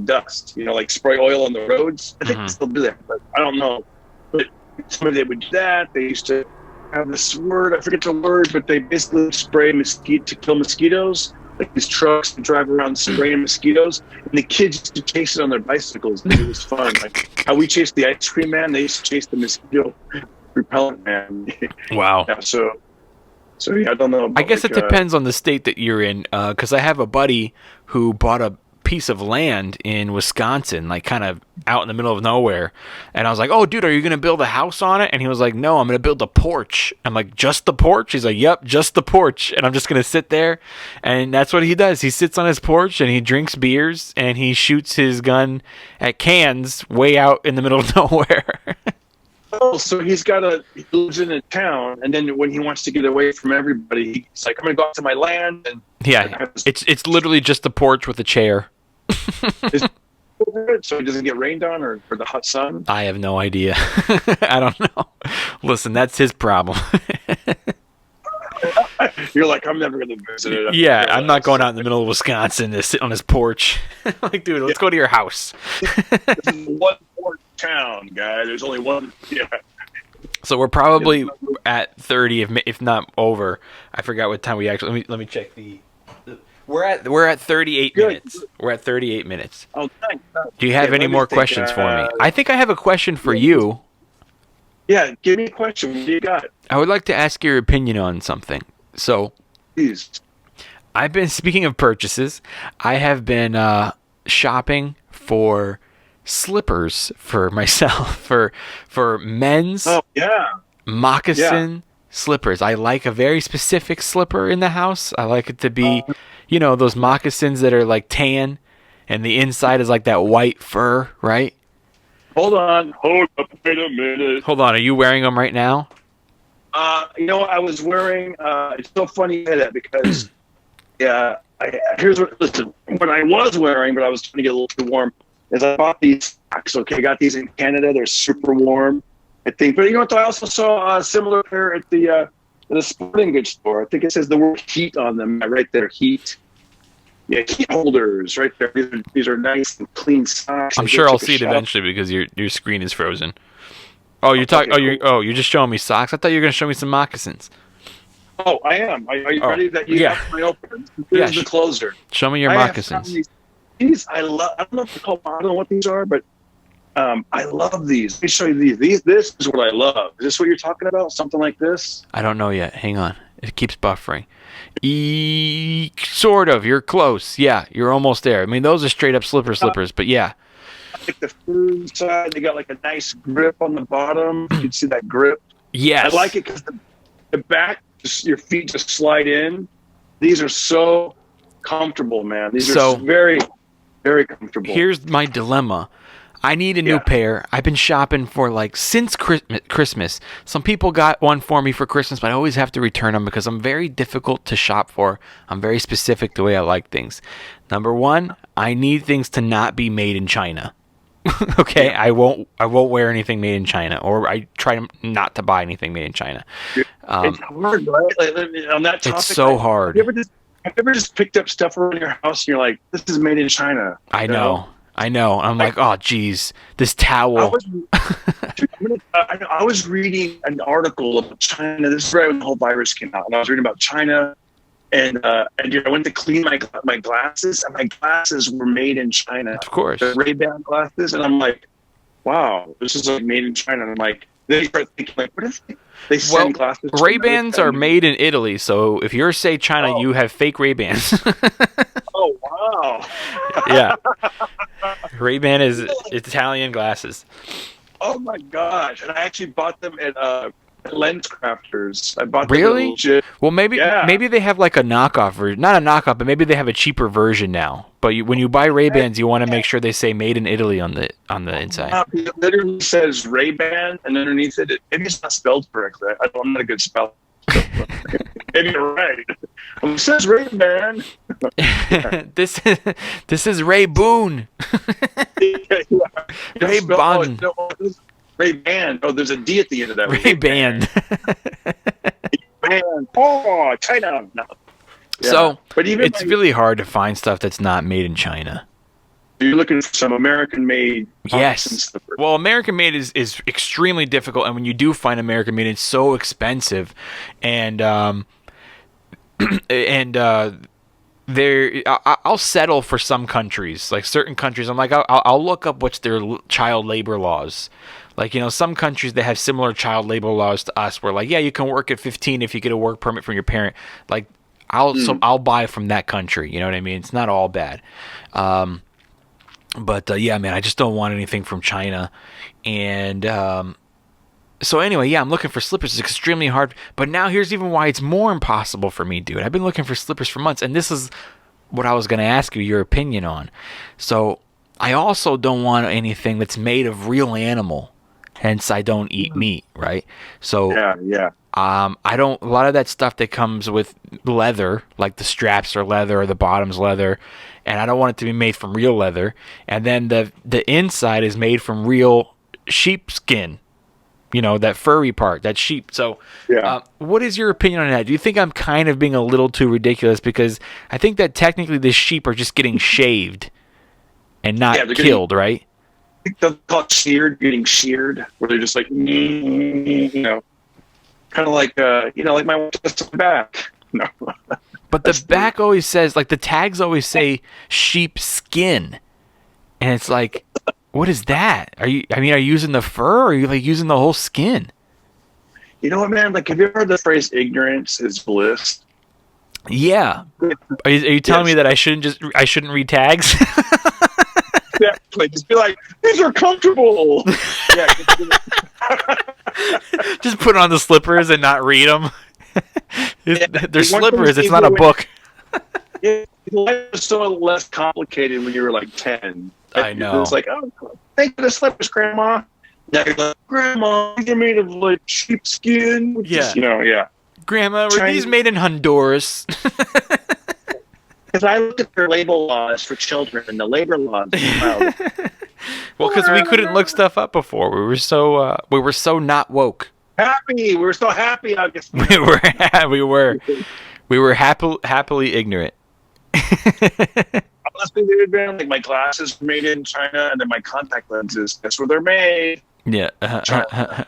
dust, you know, like spray oil on the roads." I think they still do that, but I don't know. But somebody they would do that. They used to have this word, I forget the word, but they basically spray mosquito to kill mosquitoes. Like these trucks that drive around spraying mosquitoes, and the kids used to chase it on their bicycles. It was fun. Like how we chased the ice cream man, they used to chase the mosquito repellent man. Wow. Yeah, so yeah, I don't know. I guess it depends on the state that you're in, because I have a buddy who bought a piece of land in Wisconsin, like kind of out in the middle of nowhere, and I was like, "Oh, dude, are you gonna build a house on it?" And he was like, "No, I'm gonna build a porch." I'm like, "Just the porch?" He's like, "Yep, just the porch," and I'm just gonna sit there, and that's what he does. He sits on his porch and he drinks beers and he shoots his gun at cans way out in the middle of nowhere. Oh, so he lives in a town, and then when he wants to get away from everybody, he's like, "I'm gonna go out to my land." And yeah, it's literally just the porch with a chair. So he doesn't get rained on or the hot sun? I have no idea. I don't know. Listen, that's his problem. You're like, I'm never going to visit it. Yeah, I'm not going out in the middle of Wisconsin to sit on his porch. Like, dude, let's go to your house. This is one port town, guy. There's only one. Yeah. So we're probably at 30, if not over. I forgot what time we actually. Let me check the. We're at 38 minutes. We're at 38 minutes. Oh, thanks. Do you have any more questions for me? I think I have a question for you. Yeah, give me a question. What do you got? I would like to ask your opinion on something. So, please. I've been, speaking of purchases, I have been shopping for slippers for myself, for men's moccasin slippers. I like a very specific slipper in the house. I like it to be, those moccasins that are like tan and the inside is like that white fur, right? Hold on. Hold up. Wait a minute. Hold on. Are you wearing them right now? I was wearing, it's so funny you say that because, listen, what I was wearing, but I was trying to get a little too warm, is I bought these socks, okay? I got these in Canada. They're super warm, I think. But you know what? I also saw a similar pair at the sporting goods store. I think it says the word heat on them right there, heat. Yeah, key holders right there. These are nice and clean socks. I'm They sure just I'll took a see it shower. eventually because your screen is frozen. Oh, you're talking. Okay, cool. You're just showing me socks. I thought you were gonna show me some moccasins. Oh, I am. Are you Oh, ready? That you yeah, have my open. yeah. Here's the closer. Show me your I have found moccasins. these. I love. I don't know if they're called. I don't know what these are, but I love these. Let me show you these. This is what I love. Is this what you're talking about? Something like this? I don't know yet. Hang on. It keeps buffering. Sort of. You're close. Yeah, you're almost there. I mean, those are straight up slippers, but yeah. Like the fur side, they got like a nice grip on the bottom. You can see that grip. Yes. I like it because the back, just, your feet just slide in. These are so comfortable, man. These are very, very comfortable. Here's my dilemma. I need a new pair. I've been shopping for like since Christmas. Some people got one for me for Christmas, but I always have to return them because I'm very difficult to shop for. I'm very specific the way I like things. Number one, I need things to not be made in China. Okay, I won't wear anything made in China, or I try not to buy anything made in China. It's hard, right? Like, on that topic, it's so hard. Have you ever just picked up stuff around your house and you're like, "This is made in China"? I know. I'm like, oh, geez, this towel. I was reading an article about China. This is right when the whole virus came out, and I was reading about China. And I went to clean my glasses, and my glasses were made in China. Of course, the Ray-Ban glasses, and I'm like, wow, this is like made in China. And I'm like, then you start thinking, like, what if they send glasses? Ray-Bans are made in Italy, so if you're say China, you have fake Ray-Bans. Oh wow! Yeah, Ray-Ban is Italian glasses. Oh my gosh! And I actually bought them at Lens Crafters. I bought them really? Legit. Well, maybe they have like a knockoff version, not a knockoff, but maybe they have a cheaper version now. But when you buy Ray-Bans, you want to make sure they say "Made in Italy" on the inside. It literally says Ray-Ban, and underneath it, maybe it's not spelled correctly. I'm not a good speller. Maybe you're right. It says Ray-Ban. This is Ray Boone. Ray Ban. Ray-Ban. Oh, there's a D at the end of that. Ray-Ban. Ray-Ban. Oh, China. No. Yeah. So, but even it's really hard to find stuff that's not made in China. You're looking for some American-made. Yes. Well, American-made is extremely difficult, and when you do find American-made, it's so expensive, and I'll settle for some countries, like certain countries. I'm like, I'll look up what's their child labor laws. Like, some countries that have similar child labor laws to us, where like, yeah, you can work at 15 if you get a work permit from your parent. Like, I'll buy from that country. You know what I mean? It's not all bad. But yeah, man, I just don't want anything from China. And so anyway, yeah, I'm looking for slippers. It's extremely hard. But now here's even why it's more impossible for me, dude. I've been looking for slippers for months, and this is what I was going to ask you your opinion on. So I also don't want anything that's made of real animal. Hence, I don't eat meat, right? So yeah. I don't. A lot of that stuff that comes with leather, like the straps are leather or the bottom's leather, and I don't want it to be made from real leather. And then the inside is made from real sheepskin. That furry part, that sheep. So, what is your opinion on that? Do you think I'm kind of being a little too ridiculous? Because I think that technically the sheep are just getting shaved and not killed, right? I think they'll call it getting sheared, where they're just like, kind of like, like my back. No. But the back always says, like, the tags always say sheep skin. And it's like, what is that? Are you using the fur, or are you like using the whole skin? You know what, man? Like, have you ever heard the phrase "ignorance is bliss"? Yeah. Are you telling me that I shouldn't read tags? Exactly. Just be like, these are comfortable. Yeah. Just put on the slippers and not read them. They're slippers. It's not a book. Yeah, life is so less complicated when you were like 10. I know. It's like, oh, thank you for the slippers, Grandma. Now you're like, Grandma, these are made of like sheepskin. Yeah. Grandma, were these made in Honduras? Because I looked at their label laws for children and the labor laws. Well, because we couldn't look stuff up before. We were so not woke. We were so happy, Augustino. We were happily ignorant. Honestly, dude, man, like my glasses were made in China, and then my contact lenses, that's where they're made. Yeah. China.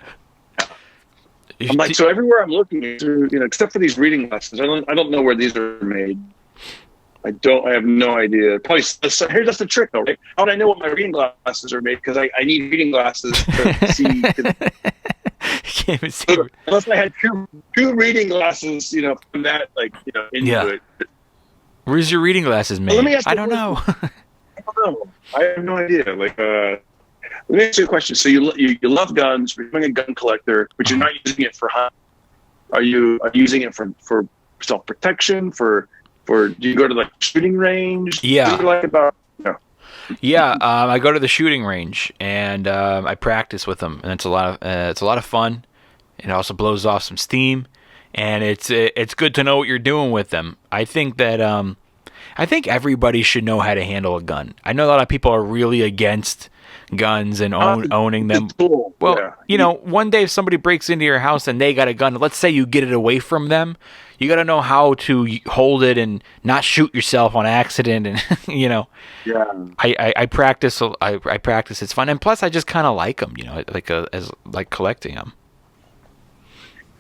I'm like, so everywhere I'm looking through, except for these reading glasses, I don't know where these are made. I have no idea. Probably here's just the trick, though, right? How would I know what my reading glasses are made? Because I need reading glasses to see. Can't even see. Unless I had two reading glasses, from that, into it. Where's your reading glasses made? Let me ask you I don't know. I don't know. I have no idea. Let me ask you a question. So you love guns, you're becoming a gun collector, but you're not using it for hunting. Are you using it for self protection? Do you go to like shooting range? Yeah. What do you like about? Yeah, I go to the shooting range and I practice with them, and it's a lot of fun. It also blows off some steam, and it's good to know what you're doing with them. I think that I think everybody should know how to handle a gun. I know a lot of people are really against guns and owning them. Cool. Well, yeah. One day if somebody breaks into your house and they got a gun, let's say you get it away from them, you got to know how to hold it and not shoot yourself on accident. And Yeah. I practice. I practice. It's fun, and plus I just kind of like them. Like collecting them.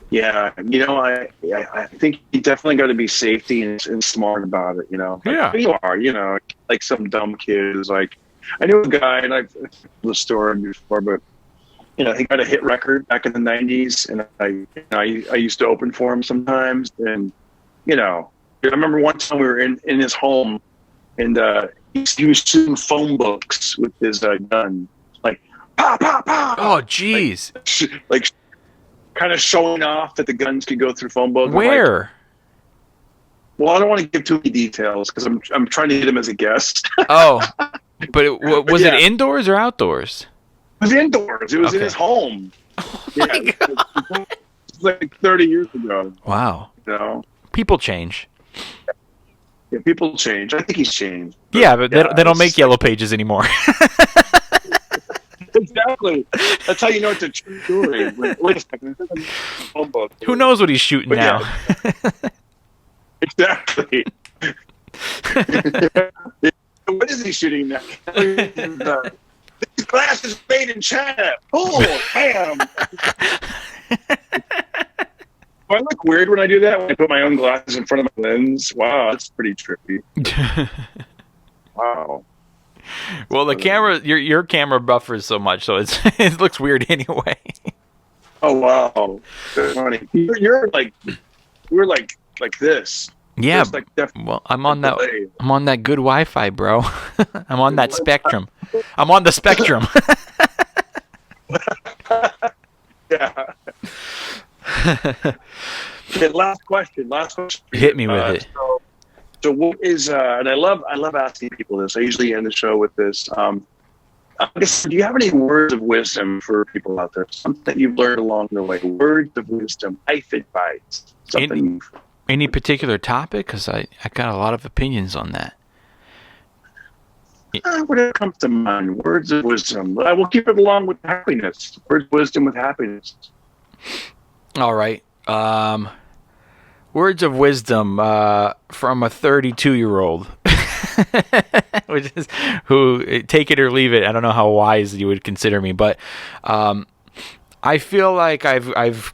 Yeah, I think you definitely got to be safety and smart about it. Yeah. You are. Like some dumb kid is like. I knew a guy, and I've told the story before, but he got a hit record back in the '90s, and I used to open for him sometimes, and I remember one time we were in his home, and he was shooting phone books with his gun, like pow pow pow. Oh, jeez. Like kind of showing off that the guns could go through phone books. Where? Well, I don't want to give too many details because I'm trying to get him as a guest. Oh. But was it indoors or outdoors? It was indoors. It was in his home. Oh my God. It was like 30 years ago. Wow. People change. Yeah, people change. I think he's changed. Yeah, but they don't make yellow pages anymore. Exactly. That's how you know it's a true story. Wait a second. Who knows what he's shooting now? Yeah. Exactly. What is he shooting now? These glasses made in China. Oh, bam! Do I look weird when I do that? When I put my own glasses in front of my lens? Wow, that's pretty trippy. Wow. Well, the camera, your camera buffers so much, so it looks weird anyway. Oh wow, that's funny. You're like this. Yeah, well, I'm on that good Wi-Fi, bro. I'm on that spectrum. I'm on the spectrum. Yeah. Okay, last question. Hit me with it. So what is and I love asking people this. I usually end the show with this. I guess, do you have any words of wisdom for people out there? Something that you've learned along the way? Words of wisdom, life advice, something. Any particular topic? Because I got a lot of opinions on that. Whatever comes to mind. Words of wisdom. I will keep it along with happiness. Words of wisdom with happiness. All right. Words of wisdom from a 32-year-old. Which is who, take it or leave it. I don't know how wise you would consider me, but I feel like I've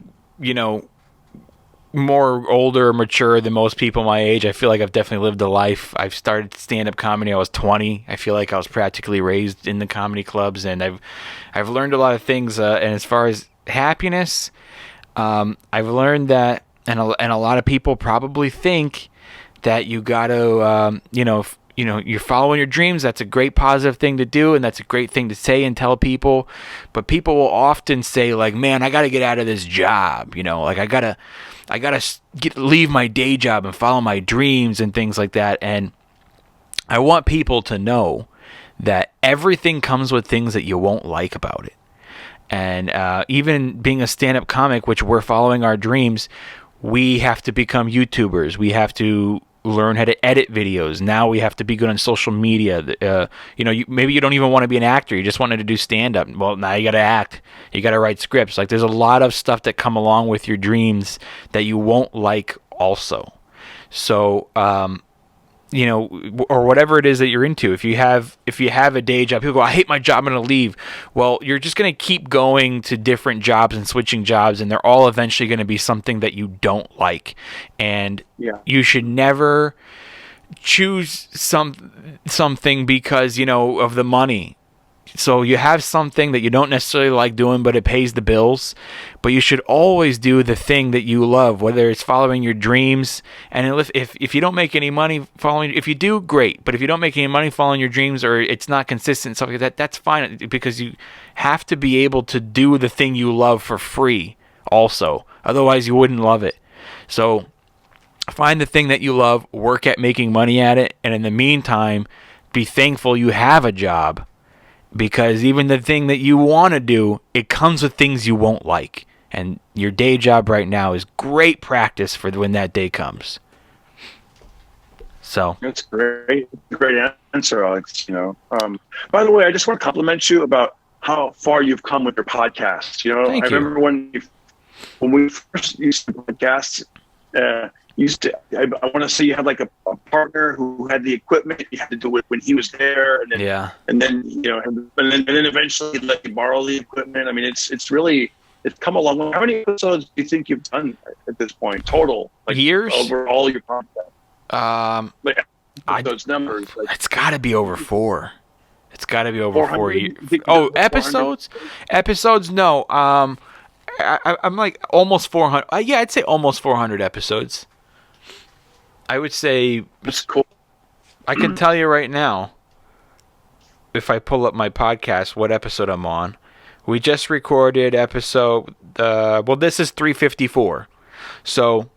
more older, mature than most people my age. I feel like I've definitely lived a life. I've started stand-up comedy. I was 20. I feel like I was practically raised in the comedy clubs, and I've learned a lot of things. And as far as happiness, I've learned that, and a lot of people probably think that you gotta, you're following your dreams. That's a great positive thing to do, and that's a great thing to say and tell people. But people will often say, like, man, I got to get out of this job. Like I gotta leave my day job and follow my dreams and things like that. And I want people to know that everything comes with things that you won't like about it. And even being a stand-up comic, which we're following our dreams, we have to become YouTubers. We have to learn how to edit videos. Now we have to be good on social media. Maybe you don't even want to be an actor. You just wanted to do stand-up. Well, now you got to act. You got to write scripts. Like, there's a lot of stuff that come along with your dreams that you won't like also. So you know, or whatever it is that you're into. If you have a day job, people go, I hate my job, I'm going to leave. Well, you're just going to keep going to different jobs and switching jobs, and they're all eventually going to be something that you don't like. And you should never choose something because, you know, of the money. So you have something that you don't necessarily like doing, but it pays the bills. But you should always do the thing that you love, whether it's following your dreams. And if you don't make any money following, if you do, great. But if you don't make any money following your dreams, or it's not consistent, stuff like that, that's fine, because you have to be able to do the thing you love for free also. Otherwise, you wouldn't love it. So find the thing that you love, work at making money at it, and in the meantime, be thankful you have a job. Because even the thing that you want to do, it comes with things you won't like. And your day job right now is great practice for when that day comes. So that's great answer, Alex. You know, by the way, I just want to compliment you about how far you've come with your podcast. You know, Thank you. Remember when we first used to podcast. I want to say you had like a partner who had the equipment. You had to do it when he was there, and then you know, and then eventually let you borrow the equipment. I mean, it's come a long way. How many episodes do you think you've done at this point total? Like years over all your podcasts? Those numbers. Like, it's got to be over 4. It's got to be over 4 years. Oh, episodes? Episodes? No. I'm like almost 400. Yeah, I'd say almost 400 episodes. I would say that's cool. I can tell you right now, if I pull up my podcast, what episode I'm on. We just recorded episode. This is 354. So,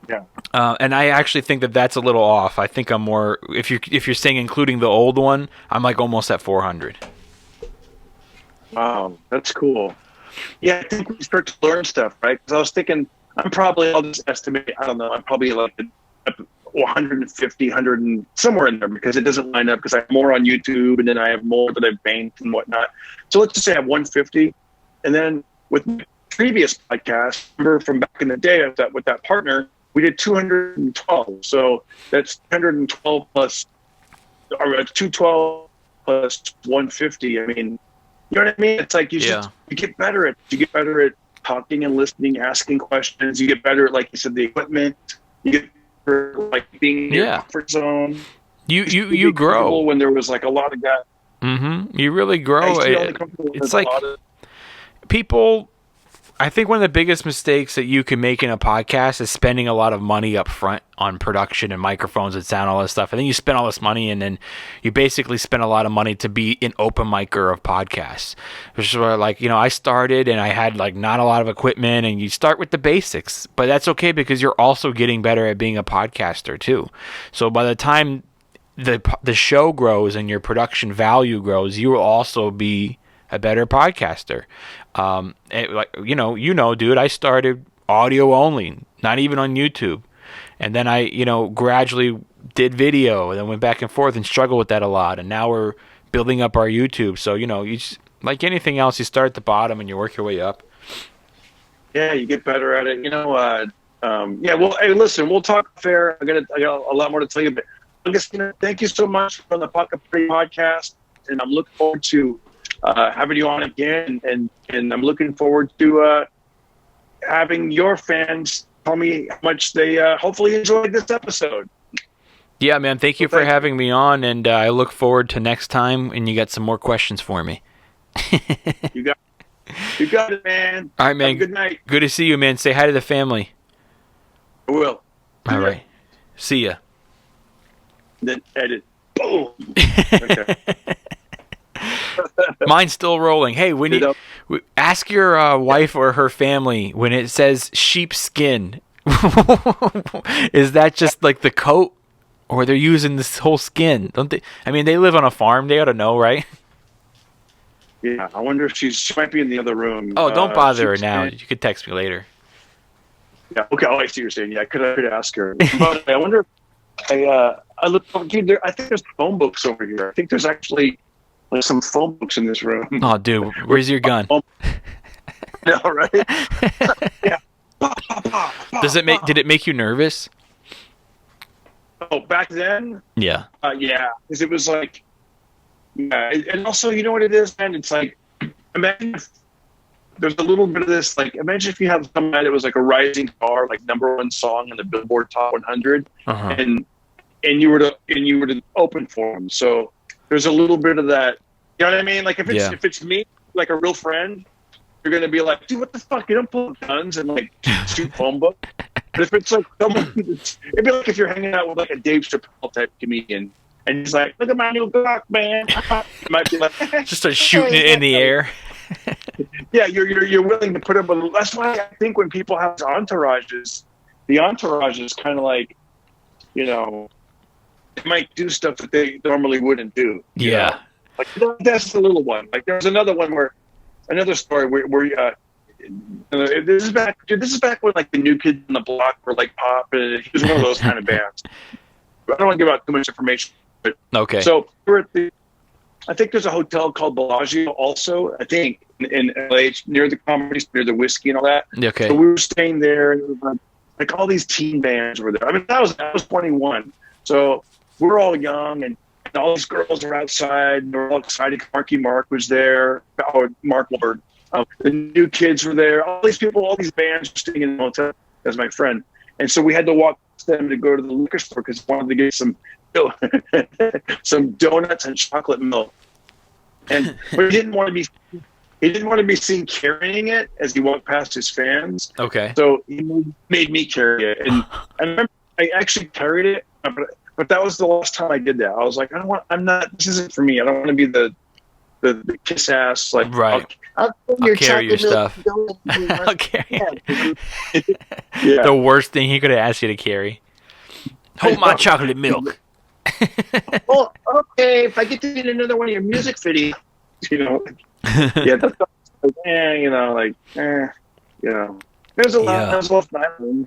yeah. And I actually think that that's a little off. I think I'm more. If you're saying including the old one, I'm like almost at 400. Wow, that's cool. Yeah, I think we start to learn stuff, right? Because I was thinking, I'll just estimate, I don't know, I'm probably like 150, 100 and somewhere in there, because it doesn't line up, because I have more on YouTube, and then I have more that I've banked and whatnot. So let's just say I have 150. And then with my previous podcast, remember from back in the day with that partner, we did 212. So that's 212 plus, or 212 plus 150. I mean, you know what I mean? It's like you get better at talking and listening, asking questions. You get better at, like you said, the equipment. You get better at, like, being in your comfort zone. You grow when there was like a lot of guys. Mm-hmm. You really grow. It's like people. I think one of the biggest mistakes that you can make in a podcast is spending a lot of money up front on production and microphones and sound, all this stuff. And then you spend all this money, and then you basically spend a lot of money to be an open micer of podcasts. Which is where, like, you know, I started and I had like not a lot of equipment, and you start with the basics. But that's okay, because you're also getting better at being a podcaster too. So by the time the show grows and your production value grows, you will also be a better podcaster. Dude, I started audio only, not even on YouTube. And then I, gradually did video, and then went back and forth and struggled with that a lot. And now we're building up our YouTube. So, you just, like anything else, you start at the bottom and you work your way up. Yeah, you get better at it. Well, hey, listen, we'll talk fair. I got a lot more to tell you, but Agostino, thank you so much for the Pocket Party podcast. And I'm looking forward to having you on again, and I'm looking forward to having your fans tell me how much they hopefully enjoyed this episode. Yeah, man, thank you for having me on, and I look forward to next time, and you got some more questions for me. You got it, man. All right, man. Have a good night. Good to see you, man. Say hi to the family. I will. All right. See ya. Then edit. Boom. Okay. Mine's still rolling. Hey, when you ask your wife or her family, when it says sheepskin, is that just like the coat, or they're using this whole skin? Don't they? I mean, they live on a farm. They ought to know, right? Yeah, I wonder if she might be in the other room. Oh, don't bother her now. You could text me later. Yeah. Okay. I see what you're saying. Yeah, I could ask her. But I wonder. I look over here. I think there's phone books over here. I think there's actually like some phone books in this room. Oh, dude, where's your gun? No, right? Yeah. Did it make you nervous? Oh, Oh, back then, Yeah. yeah, because it was like, yeah, and also, you know what it is, man? It's like, imagine if there's a little bit of this, like, imagine if you have some night it was like a rising star, like #1 song on the Billboard Top 100, Uh-huh. and you were to open for them. So there's a little bit of that. You know what I mean? Like if it's me, like a real friend, you're gonna be like, dude, what the fuck? You don't pull up guns and like shoot phone book. But if it's like someone, it'd be like if you're hanging out with like a Dave Chappelle type comedian, and he's like, look at my new Glock, man. You might be like, just start shooting it in the air. Yeah, you're willing to put up with. That's why I think when people have entourages, the entourage is kind of like, you know, they might do stuff that they normally wouldn't do. Yeah. Know? Like that's the little one. Like there's another one another story where this is back when like the New Kids on the Block were like pop, and he was one of those kind of bands. I don't want to give out too much information, but okay. So we're at I think there's a hotel called Bellagio also, I think, in LA, near the comedy, near the whiskey and all that. Okay. So we were staying there, and it was like all these teen bands were there. I mean, I was 21, so we're all young, and all these girls are outside, and they're all excited. Marky Mark was there, Mark Wahlberg. The New Kids were there. All these people, all these bands were staying in the hotel as my friend. And so we had to walk them to go to the liquor store because we wanted to get some donuts and chocolate milk. But he didn't want to be seen carrying it as he walked past his fans. Okay. So he made me carry it. And I remember I actually carried it, but that was the last time I did that. I was like, this isn't for me. I don't want to be the kiss ass, like, right. I'll carry your stuff. I'll carry it. Yeah. The worst thing he could have asked you to carry. Hold my chocolate milk. Well, okay, if I get to get another one of your music videos, you know. Yeah, that's like, there's a lot of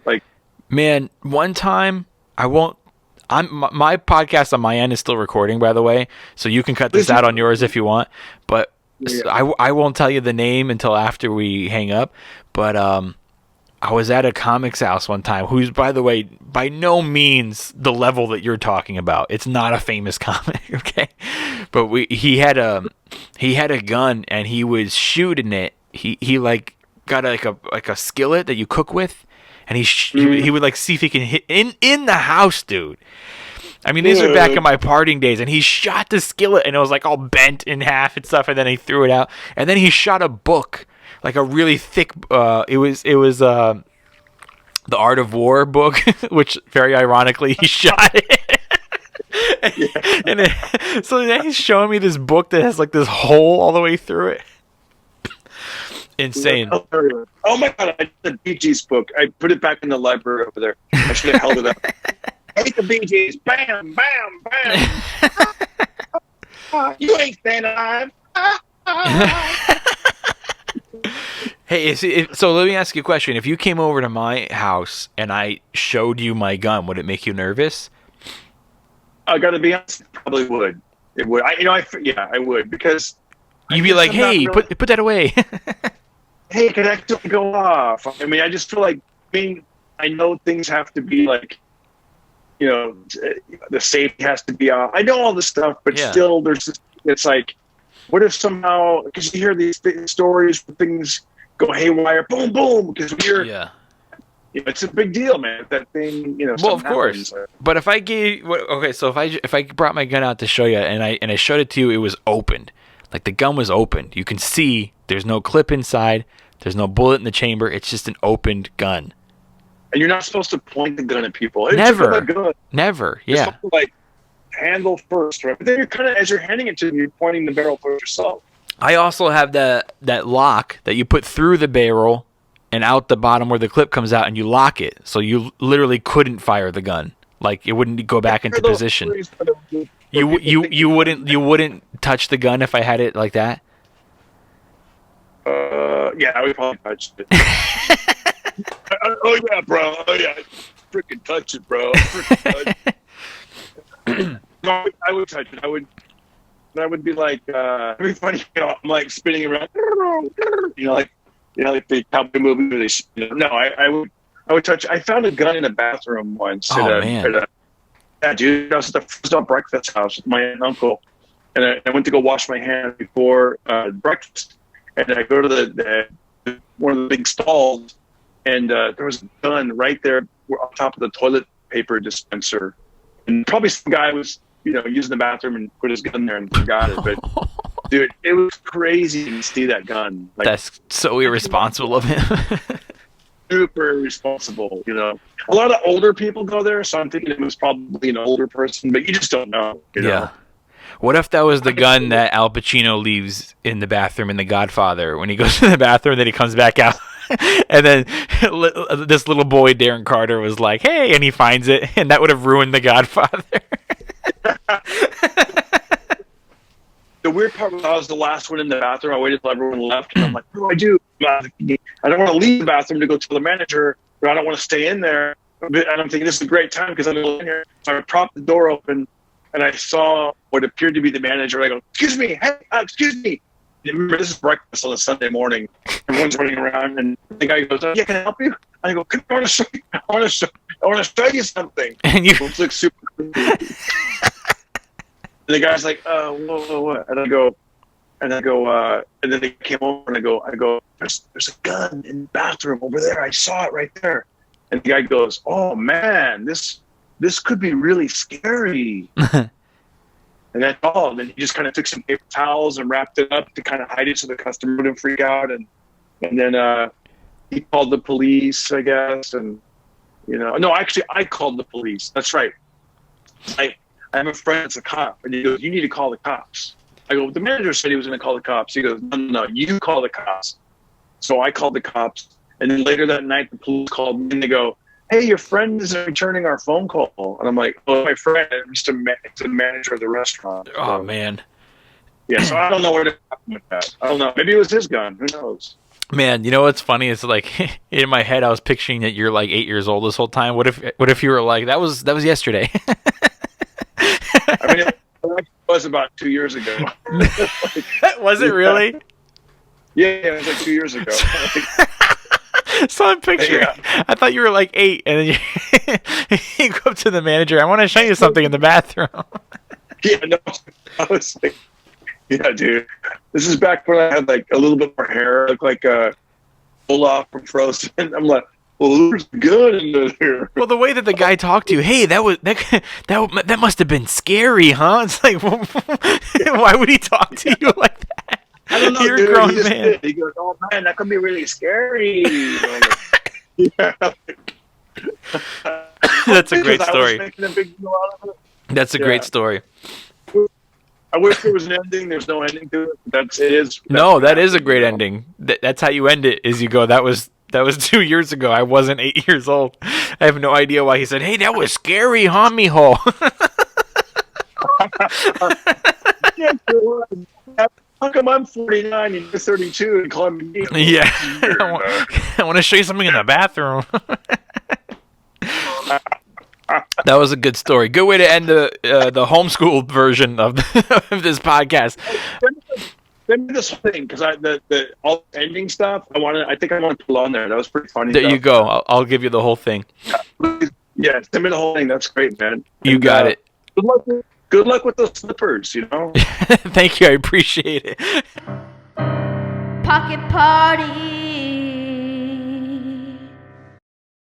like. Man, one time, my podcast on my end is still recording, by the way, so you can cut this out on yours if you want, but I won't tell you the name until after we hang up, but I was at a comic's house one time, who's, by the way, by no means the level that you're talking about. It's not a famous comic, okay? But he had a gun, and he was shooting it. He like got like a skillet that you cook with, and he would like see if he can hit in the house, dude. I mean, these are back in my partying days, and he shot the skillet, and it was like all bent in half and stuff, and then he threw it out, and then he shot a book, like a really thick. It was the Art of War book, which very ironically he shot it. So then he's showing me this book that has like this hole all the way through it. Insane. Oh my god! I did the Bee Gees book. I put it back in the library over there. I should have held it up. I hate the Bee Gees. Bam, bam, bam. You ain't staying alive. Hey, so let me ask you a question. If you came over to my house and I showed you my gun, would it make you nervous? I gotta be honest, it probably would. It would. I would, because you'd be like, "Hey, put that away." Hey, it could actually go off. I mean, I just feel like, I know things have to be like, you know, the safety has to be off. I know all this stuff, but still, it's like, what if somehow, because you hear these stories where things go haywire, boom, boom, because it's a big deal, man. That thing, Well, of course. Happens. But if I gave, so if I brought my gun out to show you, and I showed it to you, it was opened. Like the gun was opened. You can see there's no clip inside. There's no bullet in the chamber. It's just an opened gun. And you're not supposed to point the gun at people. Never. Gun. Never. You're yeah. supposed to, like, handle first, right? But then you're kind of, as you're handing it to them, you're pointing the barrel towards yourself. I also have that lock that you put through the barrel and out the bottom where the clip comes out, and you lock it, so you literally couldn't fire the gun. Like it wouldn't go back into position. You wouldn't touch the gun if I had it like that. Yeah, I would probably touch it. Oh yeah, bro. Oh yeah, freaking touch it, bro. No, I would touch it. I would be like, it'd be funny. I'm like spinning around. Like the cowboy movie. No, I would touch. I found a gun in a bathroom once. Oh man. Yeah, dude. I was at the Fresno breakfast house with my aunt and uncle, and I went to go wash my hands before breakfast, and I go to the one of the big stalls, and there was a gun right there on top of the toilet paper dispenser, and probably some guy was using the bathroom and put his gun there and forgot it. But dude, it was crazy to see that gun. Like, that's so irresponsible of him. Super irresponsible. A lot of older people go there, so I'm thinking it was probably an older person, but you just don't know. Yeah. What if that was the gun that Al Pacino leaves in the bathroom in The Godfather when he goes to the bathroom, then he comes back out, and then this little boy Darren Carter was like, "Hey," and he finds it, and that would have ruined The Godfather. The weird part was I was the last one in the bathroom. I waited till everyone left, and I'm like, "What do I do? I don't want to leave the bathroom to go tell the manager, but I don't want to stay in there." And I'm thinking this is a great time because I'm in here. So I propped the door open, and I saw what appeared to be the manager. I go, "Excuse me, hey, excuse me." And remember, this is breakfast on a Sunday morning. Everyone's running around, and the guy goes, "Yeah, can I help you?" I go, "I want to show you. I want to show you something." And you looks like super creepy. And the guy's like, whoa, what? And I go, and then they came over, and I go, there's a gun in the bathroom over there. I saw it right there. And the guy goes, "Oh man, this could be really scary." And that's all. And then he just kind of took some paper towels and wrapped it up to kind of hide it so the customer wouldn't freak out. And then he called the police, I guess. And no, actually, I called the police. That's right. I have a friend that's a cop, and he goes, "You need to call the cops." I go, "The manager said he was going to call the cops." He goes, No, you call the cops." So I called the cops, and then later that night, the police called me, and they go, "Hey, your friend isn't returning our phone call." And I'm like, "Oh, my friend is the manager of the restaurant." Oh, so, man. Yeah, so I don't know where to happen with that. I don't know. Maybe it was his gun. Who knows? Man, you know what's funny? It's like in my head, I was picturing that you're like 8 years old this whole time. What if you were like, that was yesterday? I mean, it was about 2 years ago. Was it really? Yeah, it was like 2 years ago. So I'm picturing. Yeah. I thought you were like 8, and then you go up to the manager. "I want to show you something in the bathroom." Yeah, no, I was like, yeah, dude. This is back when I had like a little bit more hair, looked like Olaf from Frozen. I'm like, "Well, there's good in there." Well, the way that the guy talked to you, "Hey, that must have been scary, huh?" It's like, why would he talk to you like that? I don't know, You're dude. a grown man. He goes, "Oh man, that could be really scary." Yeah. That's a great story. I was making a big deal out of it. That's a great story. I wish there was an ending. There's no ending to it. That is a great ending. That's how you end it. Is you go, that was 2 years ago. I wasn't 8 years old. I have no idea why he said, "Hey, that was scary, huh, mijo?" Yeah, how come I'm 49 and you're 32 and call me mijo? Yeah. I want to show you something in the bathroom. That was a good story. Good way to end the homeschooled version of this podcast. Send me this thing because the all ending stuff. I think I want to pull on there. That was pretty funny. There you go. I'll give you the whole thing. Yeah, send me the whole thing. That's great, man. You got it. Good luck with those slippers. Thank you. I appreciate it. Pocket Party.